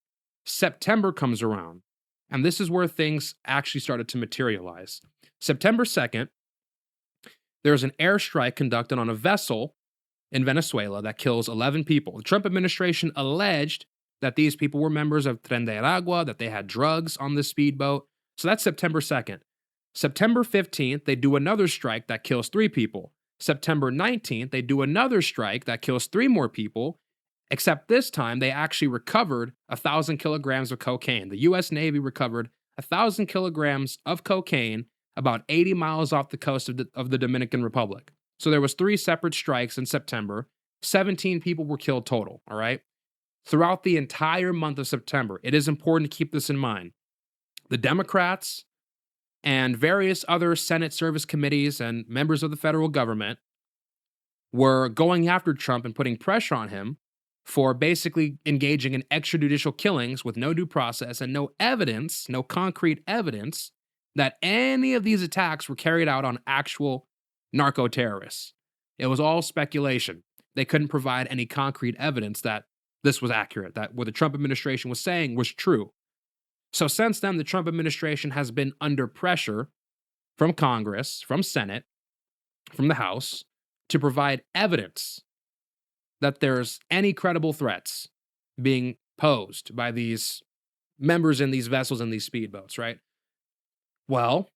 September comes around, and this is where things actually started to materialize. September 2nd, there's an airstrike conducted on a vessel in Venezuela that kills 11 people. The Trump administration alleged that these people were members of Tren de Aragua, that they had drugs on the speedboat. So that's September 2nd. September 15th, they do another strike that kills 3 people. September 19th, they do another strike that kills 3 more people, except this time they actually recovered 1,000 kilograms of cocaine. The U.S. Navy recovered 1,000 kilograms of cocaine about 80 miles off the coast of the Dominican Republic. So there was 3 separate strikes in September. 17 people were killed total, all right? Throughout the entire month of September, it is important to keep this in mind. The Democrats and various other Senate service committees and members of the federal government were going after Trump and putting pressure on him for basically engaging in extrajudicial killings with no due process and no evidence, no concrete evidence that any of these attacks were carried out on actual narco-terrorists. It was all speculation. They couldn't provide any concrete evidence that this was accurate, that what the Trump administration was saying was true. So since then, the Trump administration has been under pressure from Congress, from Senate, from the House, to provide evidence that there's any credible threats being posed by these members in these vessels and these speedboats, right? Well,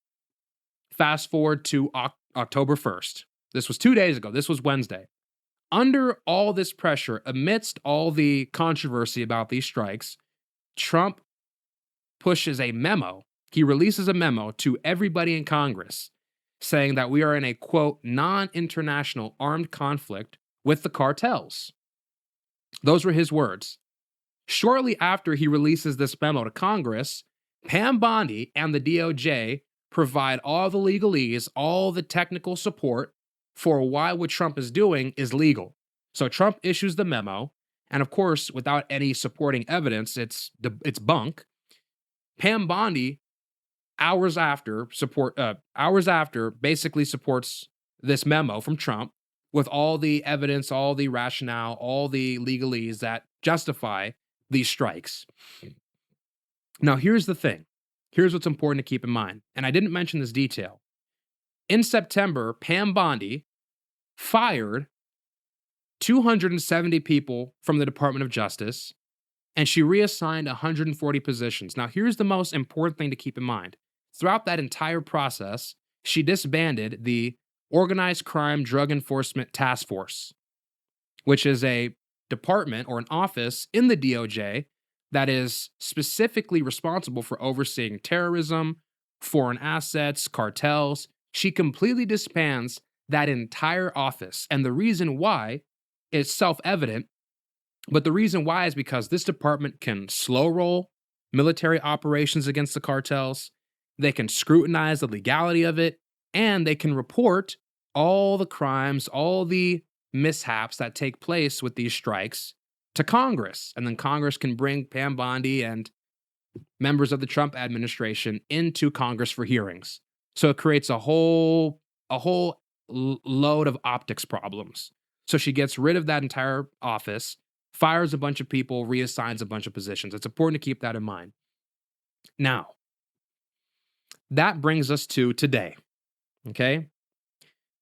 fast forward to October 1st. This was 2 days ago. This was Wednesday. Under all this pressure, amidst all the controversy about these strikes, Trump pushes a memo. He releases a memo to everybody in Congress saying that we are in a, quote, non-international armed conflict with the cartels. Those were his words. Shortly after he releases this memo to Congress, Pam Bondi and the DOJ provide all the legalese, all the technical support for why what Trump is doing is legal. So Trump issues the memo, and of course, without any supporting evidence, it's bunk. Pam Bondi, hours after, basically supports this memo from Trump with all the evidence, all the rationale, all the legalese that justify these strikes. Now, here's the thing. Here's what's important to keep in mind, and I didn't mention this detail. In September, Pam Bondi fired 270 people from the Department of Justice, and she reassigned 140 positions. Now, here's the most important thing to keep in mind. Throughout that entire process, she disbanded the Organized Crime Drug Enforcement Task Force, which is a department or an office in the DOJ that is specifically responsible for overseeing terrorism, foreign assets, cartels. She completely disbands that entire office. And the reason why is self evident, but the reason why is because this department can slow roll military operations against the cartels, they can scrutinize the legality of it, and they can report all the crimes, all the mishaps that take place with these strikes to Congress. And then Congress can bring Pam Bondi and members of the Trump administration into Congress for hearings. So it creates a whole load of optics problems. So she gets rid of that entire office, fires a bunch of people, reassigns a bunch of positions. It's important to keep that in mind. Now, that brings us to today. Okay?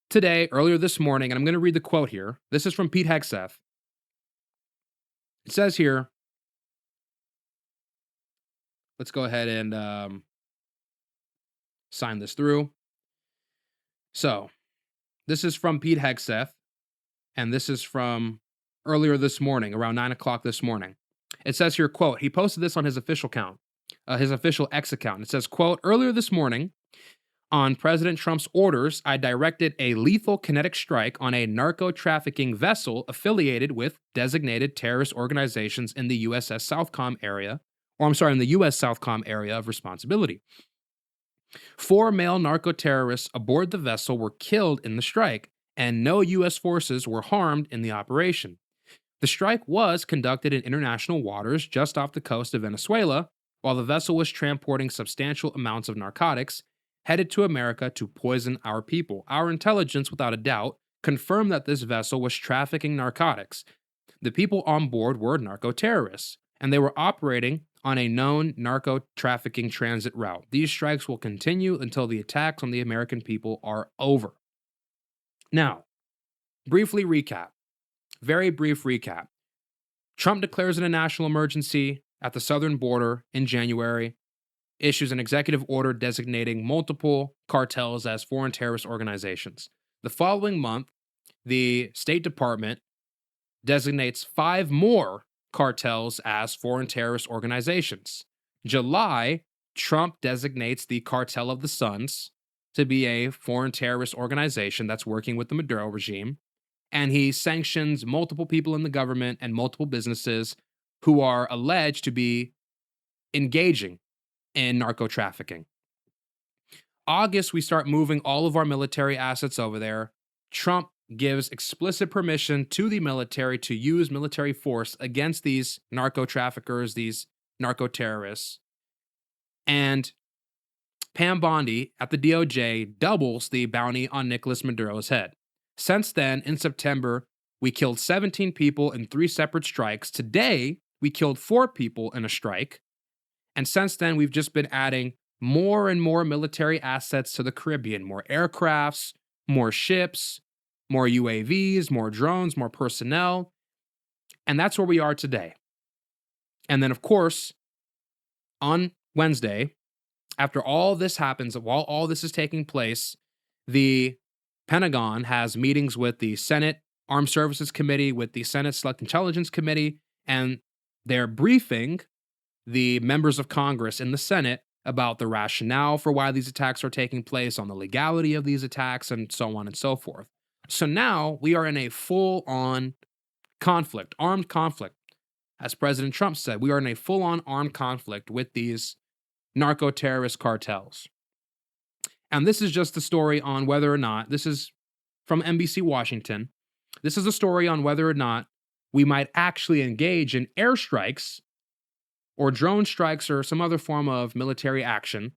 Today, earlier this morning, and I'm going to read the quote here. This is from Pete Hegseth. It says here, let's go ahead and sign this through. So, this is from Pete Hegseth, and this is from earlier this morning, around 9 o'clock this morning. It says here, quote, he posted this on his official account, his official X account. It says, quote, earlier this morning, on President Trump's orders, I directed a lethal kinetic strike on a narco-trafficking vessel affiliated with designated terrorist organizations in the U.S. Southcom area of responsibility. 4 male narco-terrorists aboard the vessel were killed in the strike, and no U.S. forces were harmed in the operation. The strike was conducted in international waters just off the coast of Venezuela, while the vessel was transporting substantial amounts of narcotics headed to America to poison our people. Our intelligence, without a doubt, confirmed that this vessel was trafficking narcotics. The people on board were narco-terrorists, and they were operating on a known narco-trafficking transit route. These strikes will continue until the attacks on the American people are over. Now, briefly recap. Very brief recap. Trump declares a national emergency at the southern border in January, issues an executive order designating multiple cartels as foreign terrorist organizations. The following month, the State Department designates 5 more cartels as foreign terrorist organizations. July, Trump designates the Cartel of the Suns to be a foreign terrorist organization that's working with the Maduro regime, and he sanctions multiple people in the government and multiple businesses who are alleged to be engaging in narco trafficking. August, we start moving all of our military assets over there. Trump gives explicit permission to the military to use military force against these narco traffickers, these narco terrorists. And Pam Bondi at the DOJ doubles the bounty on Nicolas Maduro's head. Since then, in September, we killed 17 people in 3 separate strikes. Today, we killed 4 people in a strike. And since then, we've just been adding more and more military assets to the Caribbean, more aircrafts, more ships, more UAVs, more drones, more personnel. And that's where we are today. And then, of course, on Wednesday, after all this happens, while all this is taking place, the Pentagon has meetings with the Senate Armed Services Committee, with the Senate Select Intelligence Committee, and they're briefing the members of Congress in the Senate about the rationale for why these attacks are taking place, on the legality of these attacks, and so on and so forth. So now we are in a full-on conflict, armed conflict. As President Trump said, we are in a full-on armed conflict with these narco-terrorist cartels. And this is just the story on whether or not, this is from NBC Washington, this is a story on whether or not we might actually engage in airstrikes or drone strikes or some other form of military action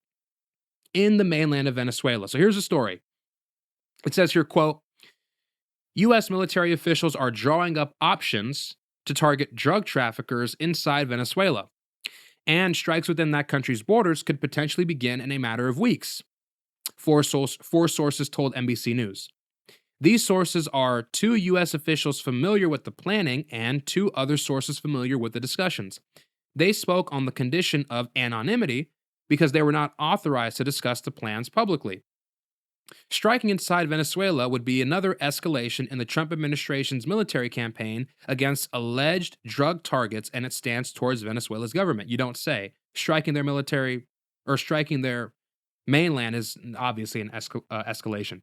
in the mainland of Venezuela. So here's the story. It says here, quote, U.S. military officials are drawing up options to target drug traffickers inside Venezuela, and strikes within that country's borders could potentially begin in a matter of weeks, 4 sources told NBC News. These sources are 2 U.S. officials familiar with the planning and 2 other sources familiar with the discussions. They spoke on the condition of anonymity because they were not authorized to discuss the plans publicly. Striking inside Venezuela would be another escalation in the Trump administration's military campaign against alleged drug targets and its stance towards Venezuela's government. You don't say. Striking their military or striking their mainland is obviously an escalation.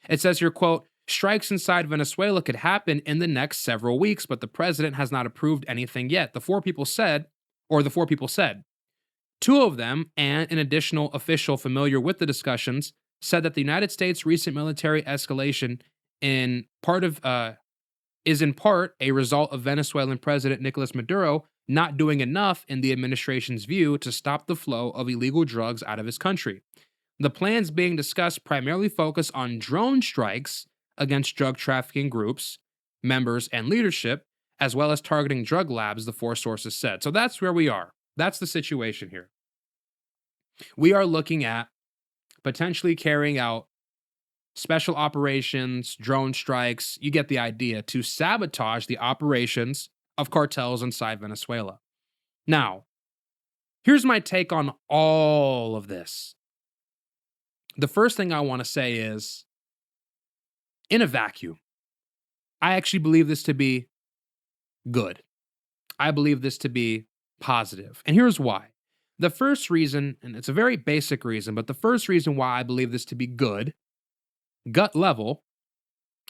It says here, quote, strikes inside Venezuela could happen in the next several weeks, but the president has not approved anything yet. The four people said, two of them, and an additional official familiar with the discussions, said that the United States' recent military escalation in part of is in part a result of Venezuelan President Nicolas Maduro not doing enough in the administration's view to stop the flow of illegal drugs out of his country. The plans being discussed primarily focus on drone strikes against drug trafficking groups, members, and leadership, as well as targeting drug labs, the four sources said. So that's where we are. That's the situation here. We are looking at potentially carrying out special operations, drone strikes, you get the idea, to sabotage the operations of cartels inside Venezuela. Now, here's my take on all of this. The first thing I want to say is, in a vacuum, I actually believe this to be good. I believe this to be positive. And here's why. The first reason, and it's a very basic reason, but the first reason why I believe this to be good, gut level,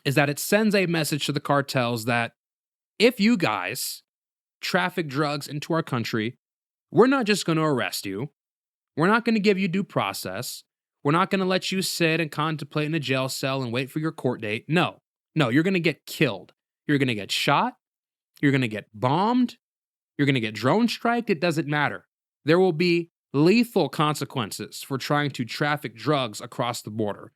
is that it sends a message to the cartels that if you guys traffic drugs into our country, we're not just going to arrest you. We're not going to give you due process. We're not going to let you sit and contemplate in a jail cell and wait for your court date. No, you're going to get killed. You're going to get shot. You're going to get bombed. You're going to get drone striked. It doesn't matter. There will be lethal consequences for trying to traffic drugs across the border.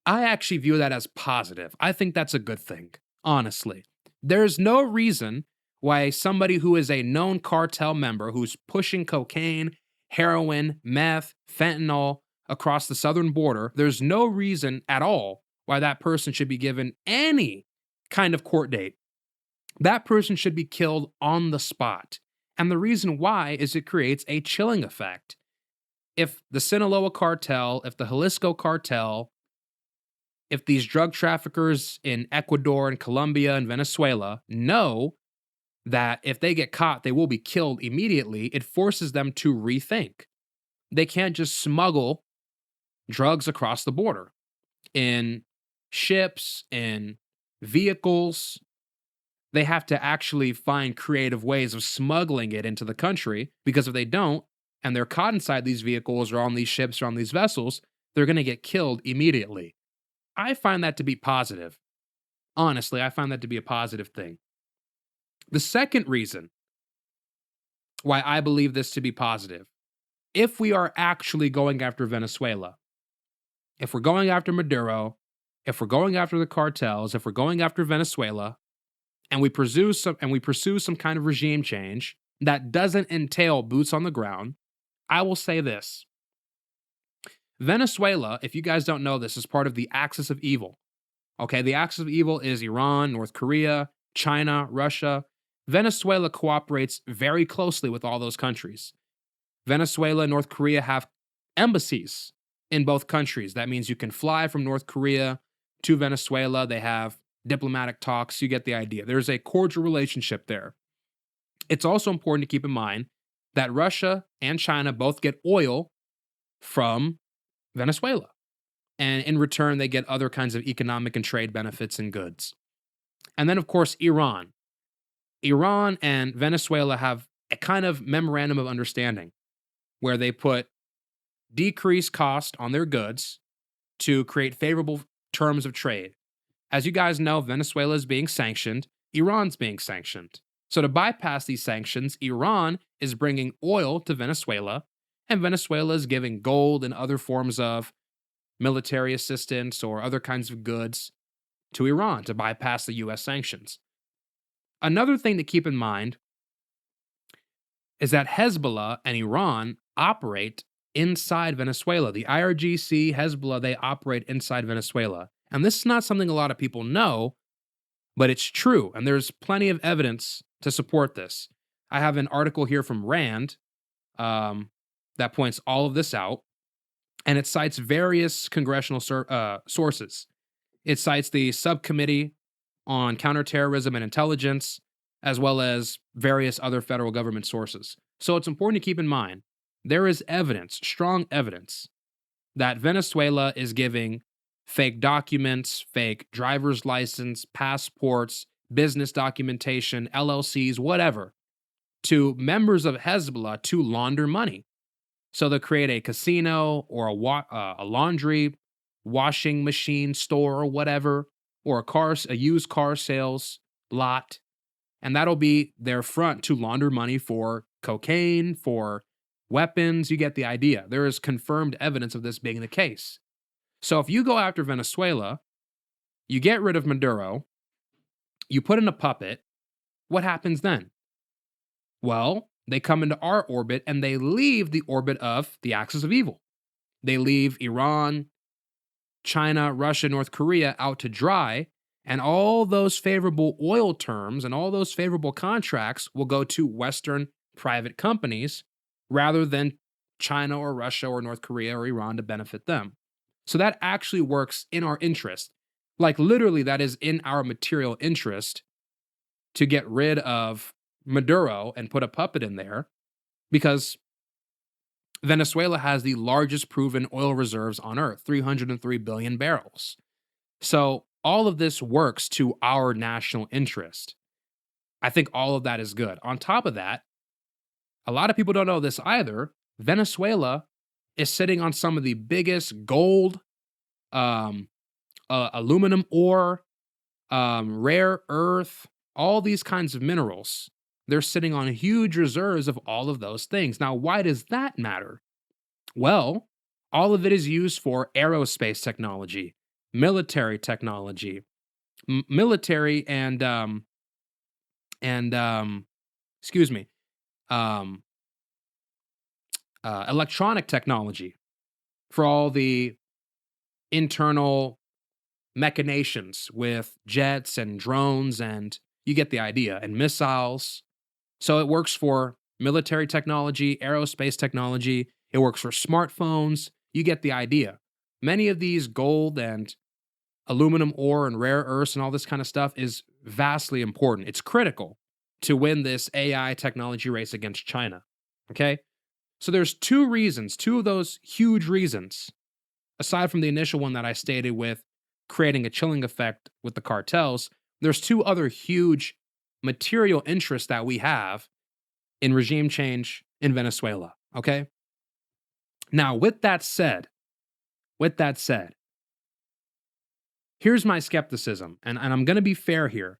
I actually view that as positive. I think that's a good thing, honestly. There's no reason why somebody who is a known cartel member who's pushing cocaine, heroin, meth, fentanyl across the southern border, there's no reason at all why that person should be given any kind of court date. That person should be killed on the spot. And the reason why is it creates a chilling effect. If the Sinaloa cartel, if the Jalisco cartel, if these drug traffickers in Ecuador and Colombia and Venezuela know that if they get caught, they will be killed immediately, it forces them to rethink. They can't just smuggle drugs across the border in ships, in vehicles. They have to actually find creative ways of smuggling it into the country, because if they don't, and they're caught inside these vehicles or on these ships or on these vessels, they're going to get killed immediately. I find that to be positive. Honestly, I find that to be a positive thing. The second reason why I believe this to be positive, if we are actually going after Venezuela, if we're going after Maduro, if we're going after the cartels, if we're going after Venezuela, and we pursue some kind of regime change that doesn't entail boots on the ground, I will say this. Venezuela, if you guys don't know this, is part of the axis of evil. Okay, the axis of evil is Iran, North Korea, China, Russia. Venezuela cooperates very closely with all those countries. Venezuela and North Korea have embassies in both countries. That means you can fly from North Korea to Venezuela. They have diplomatic talks. You get the idea. There's a cordial relationship there. It's also important to keep in mind that Russia and China both get oil from Venezuela. And in return, they get other kinds of economic and trade benefits and goods. And then, of course, Iran. Iran and Venezuela have a kind of memorandum of understanding where they put decreased cost on their goods to create favorable terms of trade. As you guys know, Venezuela is being sanctioned. Iran's being sanctioned. So to bypass these sanctions, Iran is bringing oil to Venezuela, and Venezuela is giving gold and other forms of military assistance or other kinds of goods to Iran to bypass the US sanctions. Another thing to keep in mind is that Hezbollah and Iran operate inside Venezuela. The IRGC, Hezbollah, they operate inside Venezuela. And this is not something a lot of people know, but it's true. And there's plenty of evidence to support this. I have an article here from Rand that points all of this out. And it cites various congressional sources. It cites the Subcommittee on Counterterrorism and Intelligence, as well as various other federal government sources. So it's important to keep in mind there is evidence, strong evidence, that Venezuela is giving fake documents, fake driver's license, passports, business documentation, LLCs, whatever, to members of Hezbollah to launder money. So they'll create a casino or a laundry washing machine store or whatever, or a used car sales lot, and that'll be their front to launder money for cocaine, for weapons. You get the idea. There is confirmed evidence of this being the case. So if you go after Venezuela, you get rid of Maduro, you put in a puppet, what happens then? Well, they come into our orbit and they leave the orbit of the axis of evil. They leave Iran, China, Russia, North Korea out to dry, and all those favorable oil terms and all those favorable contracts will go to Western private companies rather than China or Russia or North Korea or Iran to benefit them. So that actually works in our interest. Like literally, that is in our material interest to get rid of Maduro and put a puppet in there because Venezuela has the largest proven oil reserves on earth, 303 billion barrels. So all of this works to our national interest. I think all of that is good. On top of that, a lot of people don't know this either. Venezuela is sitting on some of the biggest gold, aluminum ore, rare earth, all these kinds of minerals. They're sitting on huge reserves of all of those things. Now, why does that matter? Well, all of it is used for aerospace technology, military technology, military excuse me, um, electronic technology for all the internal machinations with jets and drones, and you get the idea, and missiles. So it works for military technology, aerospace technology. It works for smartphones. You get the idea. Many of these gold and aluminum ore and rare earths and all this kind of stuff is vastly important. It's critical to win this AI technology race against China. Okay? So there's two reasons, two of those huge reasons, aside from the initial one that I stated with creating a chilling effect with the cartels, there's two other huge material interests that we have in regime change in Venezuela. Okay? Now, with that said, here's my skepticism, and I'm going to be fair here.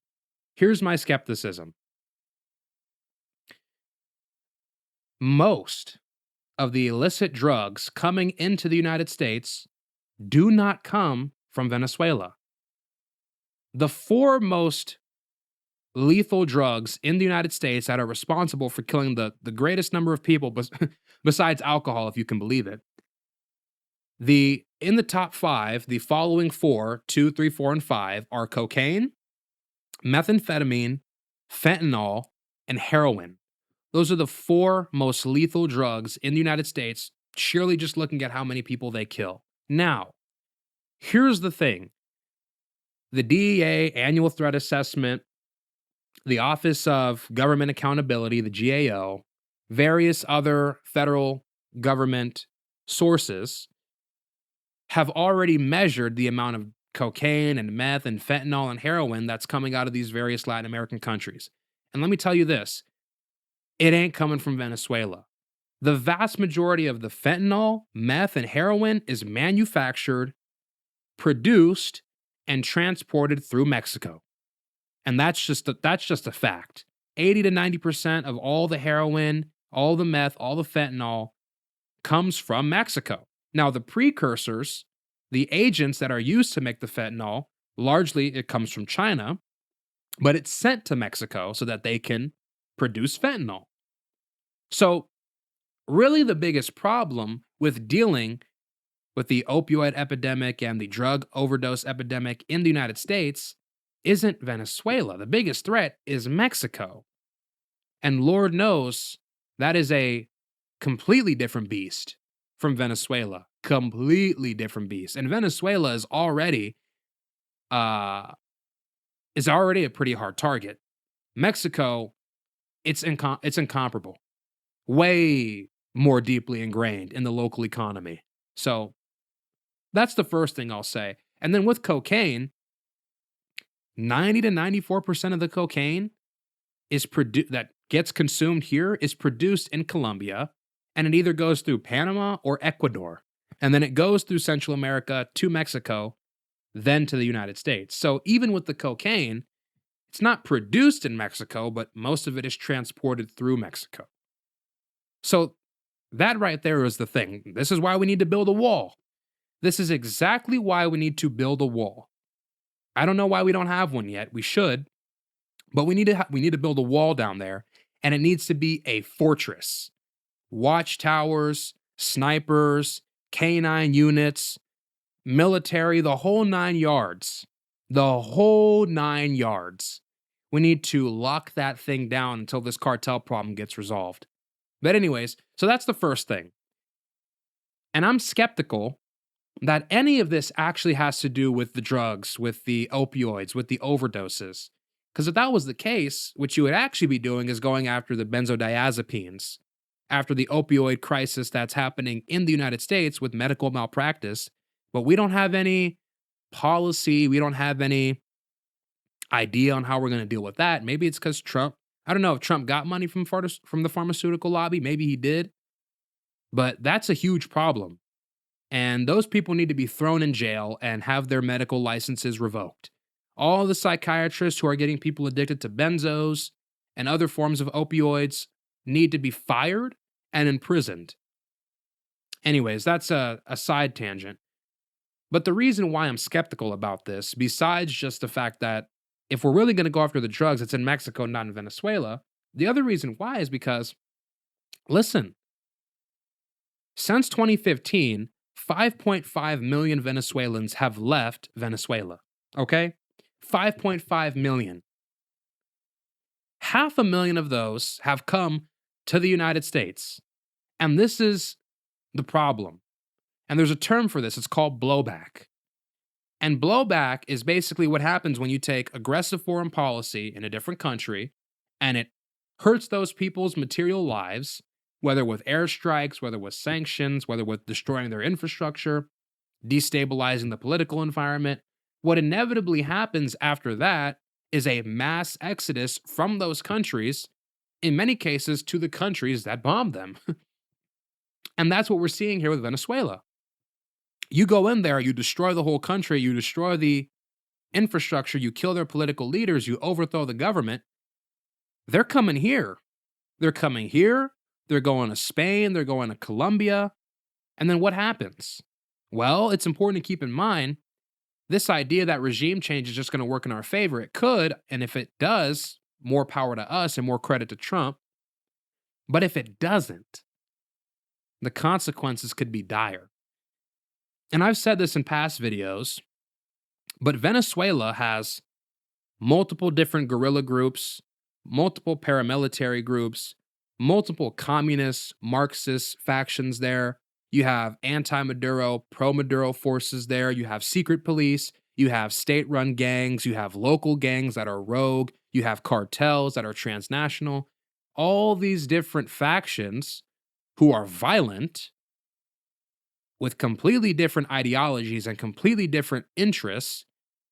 Here's my skepticism. Most of the illicit drugs coming into the United States do not come from Venezuela. The four most lethal drugs in the United States that are responsible for killing the greatest number of people besides alcohol, if you can believe it. In the top five, the following four, 2, 3, 4, and 5 are cocaine, methamphetamine, fentanyl, and heroin. Those are the four most lethal drugs in the United States, sheerly just looking at how many people they kill. Now, here's the thing. The DEA annual threat assessment, the Office of Government Accountability, the GAO, various other federal government sources have already measured the amount of cocaine and meth and fentanyl and heroin that's coming out of these various Latin American countries. And let me tell you this, it ain't coming from Venezuela. The vast majority of the fentanyl, meth, and heroin is manufactured, produced, and transported through Mexico. And that's just a fact. 80 to 90% of all the heroin, all the meth, all the fentanyl comes from Mexico. Now, the precursors, the agents that are used to make the fentanyl, largely it comes from China, but it's sent to Mexico so that they can produce fentanyl. So, really the biggest problem with dealing with the opioid epidemic and the drug overdose epidemic in the United States isn't Venezuela. The biggest threat is Mexico. And Lord knows that is a completely different beast from Venezuela. completely different beast. And Venezuela uh is already a pretty hard target. Mexico, it's incomparable. Way more deeply ingrained in the local economy. So, that's the first thing I'll say. And then with cocaine, 90 to 94% of the cocaine that gets consumed here is produced in Colombia, and it either goes through Panama or Ecuador. And then it goes through Central America to Mexico, then to the United States. So even with the cocaine, it's not produced in Mexico, but most of it is transported through Mexico. So that right there is the thing. This is why we need to build a wall. This is exactly why we need to build a wall. I don't know why we don't have one yet. We should, but we need to build a wall down there, and it needs to be a fortress. Watchtowers, snipers, canine units, military, the whole 9 yards. The whole 9 yards. We need to lock that thing down until this cartel problem gets resolved. But anyways, so that's the first thing. And I'm skeptical that any of this actually has to do with the drugs, with the opioids, with the overdoses. Because if that was the case, what you would actually be doing is going after the benzodiazepines, after the opioid crisis that's happening in the United States with medical malpractice. But we don't have any policy, we don't have any idea on how we're going to deal with that. Maybe it's because I don't know if Trump got money from the pharmaceutical lobby. Maybe he did. But that's a huge problem. And those people need to be thrown in jail and have their medical licenses revoked. All the psychiatrists who are getting people addicted to benzos and other forms of opioids need to be fired and imprisoned. Anyways, that's a side tangent. But the reason why I'm skeptical about this, besides just the fact that if we're really going to go after the drugs, it's in Mexico, not in Venezuela, the other reason why is because, listen, since 2015, 5.5 million Venezuelans have left Venezuela. Okay? 5.5 million. 500,000 of those have come to the United States. And this is the problem. And there's a term for this. It's called blowback. And blowback is basically what happens when you take aggressive foreign policy in a different country and it hurts those people's material lives, whether with airstrikes, whether with sanctions, whether with destroying their infrastructure, destabilizing the political environment. What inevitably happens after that is a mass exodus from those countries, in many cases to the countries that bombed them. And that's what we're seeing here with Venezuela. You go in there, you destroy the whole country, you destroy the infrastructure, you kill their political leaders, you overthrow the government. They're coming here. They're coming here. They're going to Spain. They're going to Colombia. And then what happens? Well, it's important to keep in mind this idea that regime change is just going to work in our favor. It could. And if it does, more power to us and more credit to Trump. But if it doesn't, the consequences could be dire. And I've said this in past videos, but Venezuela has multiple different guerrilla groups, multiple paramilitary groups, multiple communist, Marxist factions there. You have anti-Maduro, pro-Maduro forces there. You have secret police. You have state-run gangs. You have local gangs that are rogue. You have cartels that are transnational. All these different factions who are violent with completely different ideologies and completely different interests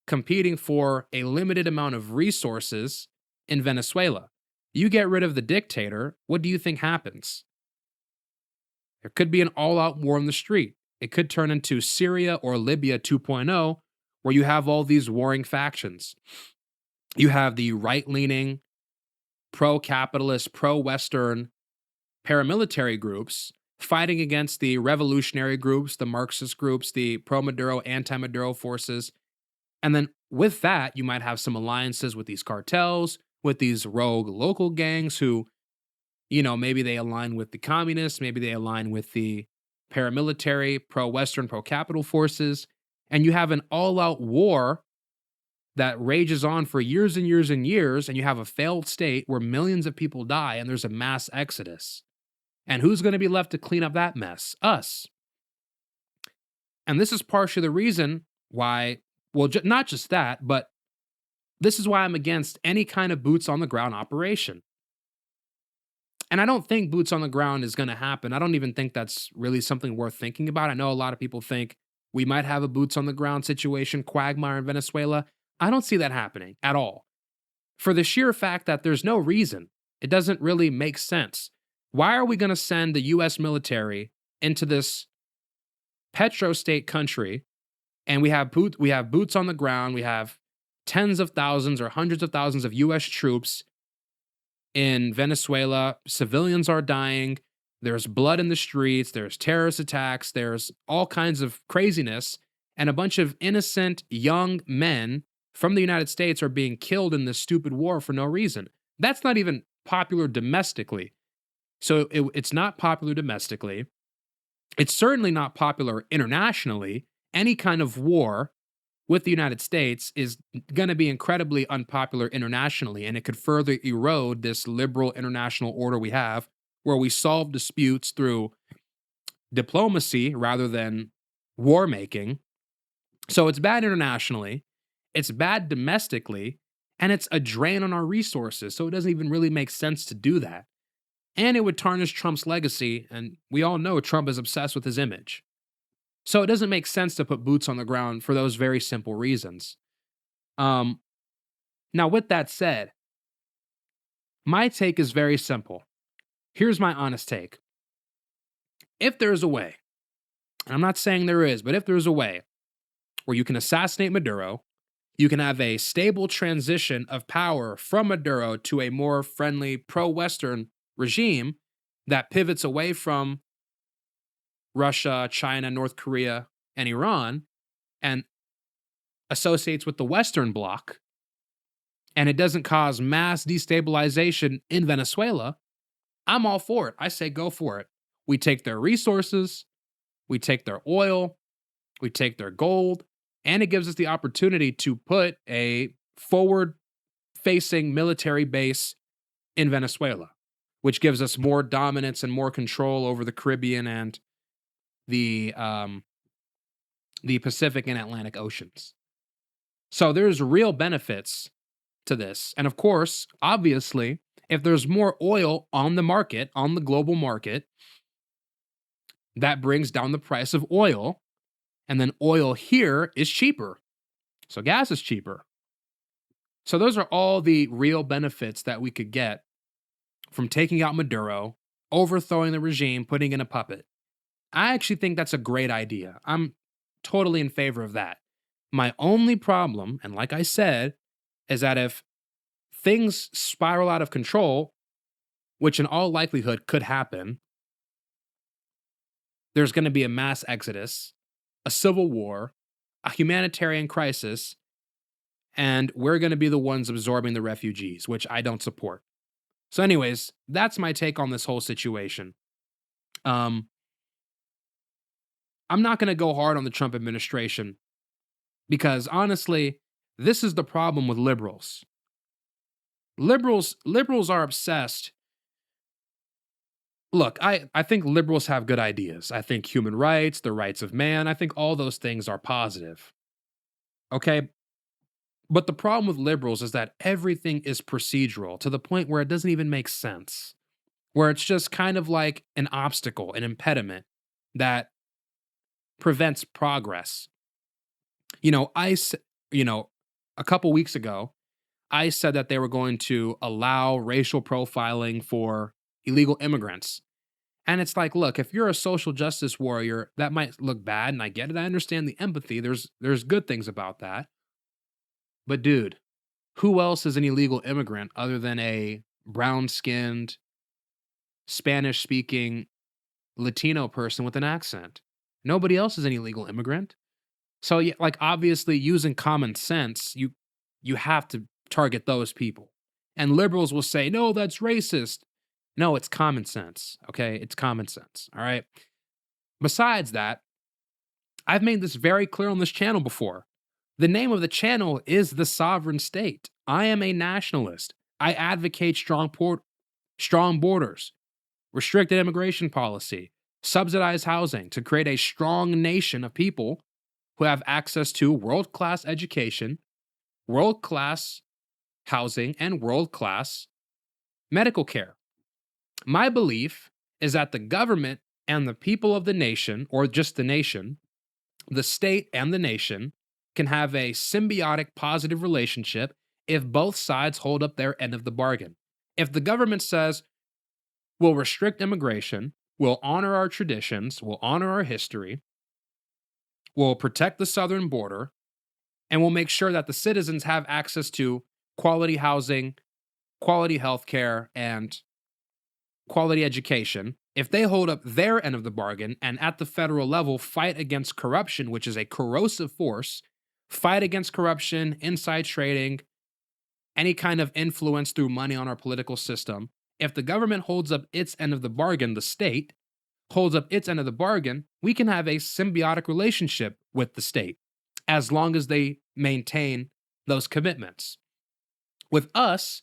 competing for a limited amount of resources in Venezuela. You get rid of the dictator, what do you think happens? There could be an all-out war in the street. It could turn into Syria or Libya 2.0, where you have all these warring factions. You have the right-leaning, pro-capitalist, pro-Western paramilitary groups fighting against the revolutionary groups, the Marxist groups, the pro-Maduro, anti-Maduro forces. And then with that, you might have some alliances with these cartels, with these rogue local gangs who, maybe they align with the communists, maybe they align with the paramilitary, pro-Western, pro-capital forces. And you have an all-out war that rages on for years and years and years, and you have a failed state where millions of people die and there's a mass exodus. And who's going to be left to clean up that mess? Us. And this is partially the reason why, well, not just that, but this is why I'm against any kind of boots on the ground operation. And I don't think boots on the ground is going to happen. I don't even think that's really something worth thinking about. I know a lot of people think we might have a boots on the ground situation, quagmire in Venezuela. I don't see that happening at all. For the sheer fact that there's no reason. It doesn't really make sense. Why are we going to send the US military into this petrostate country and we have boots on the ground, we have tens of thousands or hundreds of thousands of US troops in Venezuela, civilians are dying, there's blood in the streets, there's terrorist attacks, there's all kinds of craziness, and a bunch of innocent young men from the United States are being killed in this stupid war for no reason. That's not even popular domestically. So it's not popular domestically. It's certainly not popular internationally. Any kind of war with the United States is going to be incredibly unpopular internationally, and it could further erode this liberal international order we have, where we solve disputes through diplomacy rather than war making. So it's bad internationally, it's bad domestically, and it's a drain on our resources. So it doesn't even really make sense to do that. And it would tarnish Trump's legacy, and we all know Trump is obsessed with his image. So it doesn't make sense to put boots on the ground for those very simple reasons. Now, with that said, my take is very simple. Here's my honest take. If there's a way, and I'm not saying there is, but if there's a way where you can assassinate Maduro, you can have a stable transition of power from Maduro to a more friendly, pro-Western regime that pivots away from Russia, China, North Korea, and Iran, and associates with the Western bloc, and it doesn't cause mass destabilization in Venezuela, I'm all for it. I say go for it. We take their resources, we take their oil, we take their gold, and it gives us the opportunity to put a forward-facing military base in Venezuela, which gives us more dominance and more control over the Caribbean and the Pacific and Atlantic Oceans. So there's real benefits to this. And of course, obviously, if there's more oil on the market, on the global market, that brings down the price of oil. And then oil here is cheaper. So gas is cheaper. So those are all the real benefits that we could get from taking out Maduro, overthrowing the regime, putting in a puppet. I actually think that's a great idea. I'm totally in favor of that. My only problem, and like I said, is that if things spiral out of control, which in all likelihood could happen, there's going to be a mass exodus, a civil war, a humanitarian crisis, and we're going to be the ones absorbing the refugees, which I don't support. So anyways, that's my take on this whole situation. I'm not going to go hard on the Trump administration because honestly, this is the problem with liberals. Liberals are obsessed. Look, I think liberals have good ideas. I think human rights, the rights of man, I think all those things are positive. Okay? But the problem with liberals is that everything is procedural to the point where it doesn't even make sense. Where it's just kind of like an obstacle, an impediment that prevents progress. A couple weeks ago, I said that they were going to allow racial profiling for illegal immigrants. And it's like, look, if you're a social justice warrior, that might look bad, and I get it. I understand the empathy. There's good things about that. But dude, who else is an illegal immigrant other than a brown-skinned, Spanish-speaking Latino person with an accent? Nobody else is an illegal immigrant. So, yeah, like obviously, using common sense, you have to target those people. And liberals will say, no, that's racist. No, it's common sense. Okay, it's common sense. All right. Besides that, I've made this very clear on this channel before. The name of the channel is The Sovereign State. I am a nationalist. I advocate strong borders, restricted immigration policy, subsidize housing to create a strong nation of people who have access to world class education, world class housing, and world class medical care. My belief is that the government and the people of the nation, or just the nation, the state and the nation, can have a symbiotic positive relationship if both sides hold up their end of the bargain. If the government says, we'll restrict immigration, we'll honor our traditions, we'll honor our history, we'll protect the southern border, and we'll make sure that the citizens have access to quality housing, quality healthcare, and quality education. If they hold up their end of the bargain and at the federal level fight against corruption, which is a corrosive force, fight against corruption, inside trading, any kind of influence through money on our political system, if the government holds up its end of the bargain, the state holds up its end of the bargain, we can have a symbiotic relationship with the state as long as they maintain those commitments. With us,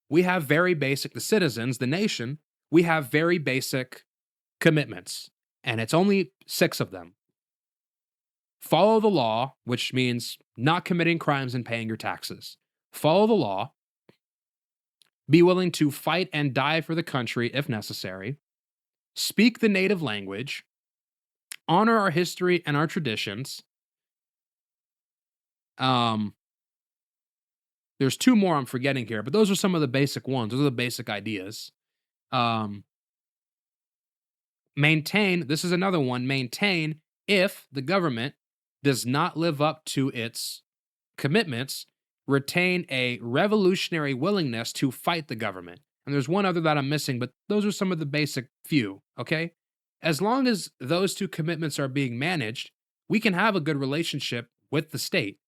we have very basic, the citizens, the nation, we have very basic commitments, and it's only 6 of them. Follow the law, which means not committing crimes and paying your taxes. Follow the law. Be willing to fight and die for the country if necessary. Speak the native language. Honor our history and our traditions. There's 2 more I'm forgetting here, but those are some of the basic ones. Those are the basic ideas. Maintain, this is another one, maintain if the government does not live up to its commitments, retain a revolutionary willingness to fight the government. And there's one other that I'm missing, but those are some of the basic few, okay? As long as those 2 commitments are being managed, we can have a good relationship with the state.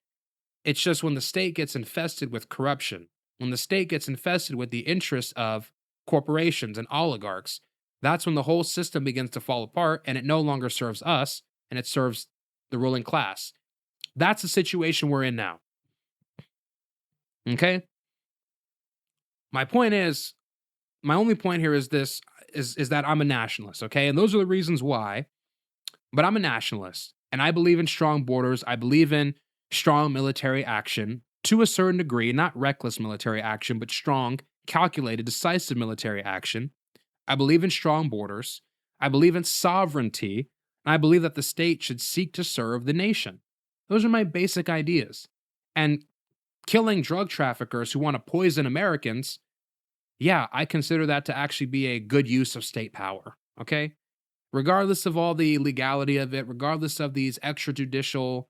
It's just when the state gets infested with corruption, when the state gets infested with the interests of corporations and oligarchs, that's when the whole system begins to fall apart and it no longer serves us and it serves the ruling class. That's the situation we're in now. Okay? My only point here is this is that I'm a nationalist, okay? And those are the reasons why. But I'm a nationalist and I believe in strong borders. I believe in strong military action to a certain degree, not reckless military action, but strong, calculated, decisive military action. I believe in strong borders. I believe in sovereignty. And I believe that the state should seek to serve the nation. Those are my basic ideas. And killing drug traffickers who want to poison Americans, yeah, I consider that to actually be a good use of state power, okay? Regardless of all the legality of it, regardless of these extrajudicial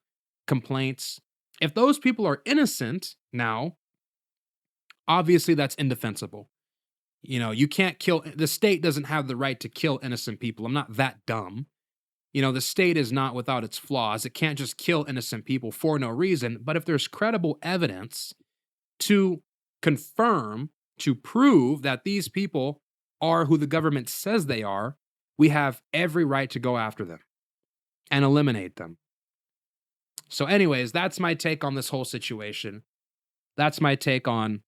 complaints, if those people are innocent now, obviously that's indefensible. You know, you can't kill, the state doesn't have the right to kill innocent people. I'm not that dumb. You know, the state is not without its flaws. It can't just kill innocent people for no reason. But if there's credible evidence to confirm, to prove that these people are who the government says they are, we have every right to go after them and eliminate them. So, anyways, that's my take on this whole situation. That's my take on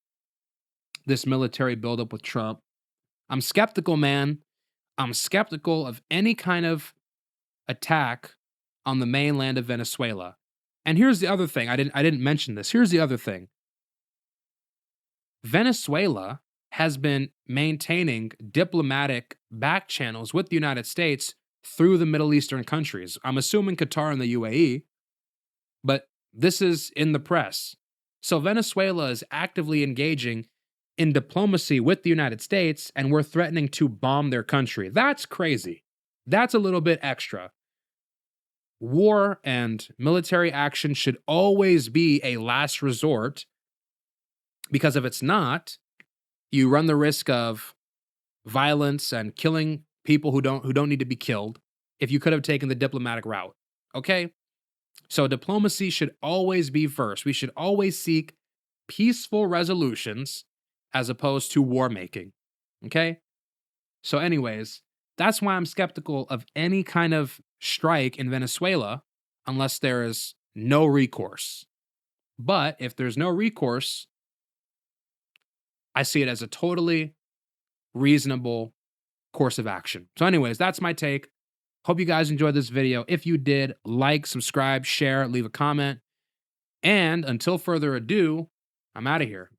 this military buildup with Trump. I'm skeptical, man. I'm skeptical of any kind of attack on the mainland of Venezuela. And here's the other thing. I didn't mention this. Here's the other thing. Venezuela has been maintaining diplomatic back channels with the United States through the Middle Eastern countries. I'm assuming Qatar and the UAE, but this is in the press. So Venezuela is actively engaging in diplomacy with the United States, and we're threatening to bomb their country. That's crazy. That's a little bit extra. War and military action should always be a last resort, because if it's not, you run the risk of violence and killing people who don't need to be killed if you could have taken the diplomatic route. Okay? So diplomacy should always be first. We should always seek peaceful resolutions as opposed to war making. Okay? So anyways, that's why I'm skeptical of any kind of strike in Venezuela unless there is no recourse. But if there's no recourse, I see it as a totally reasonable course of action. So anyways, that's my take. Hope you guys enjoyed this video. If you did, like, subscribe, share, leave a comment. And until further ado, I'm out of here.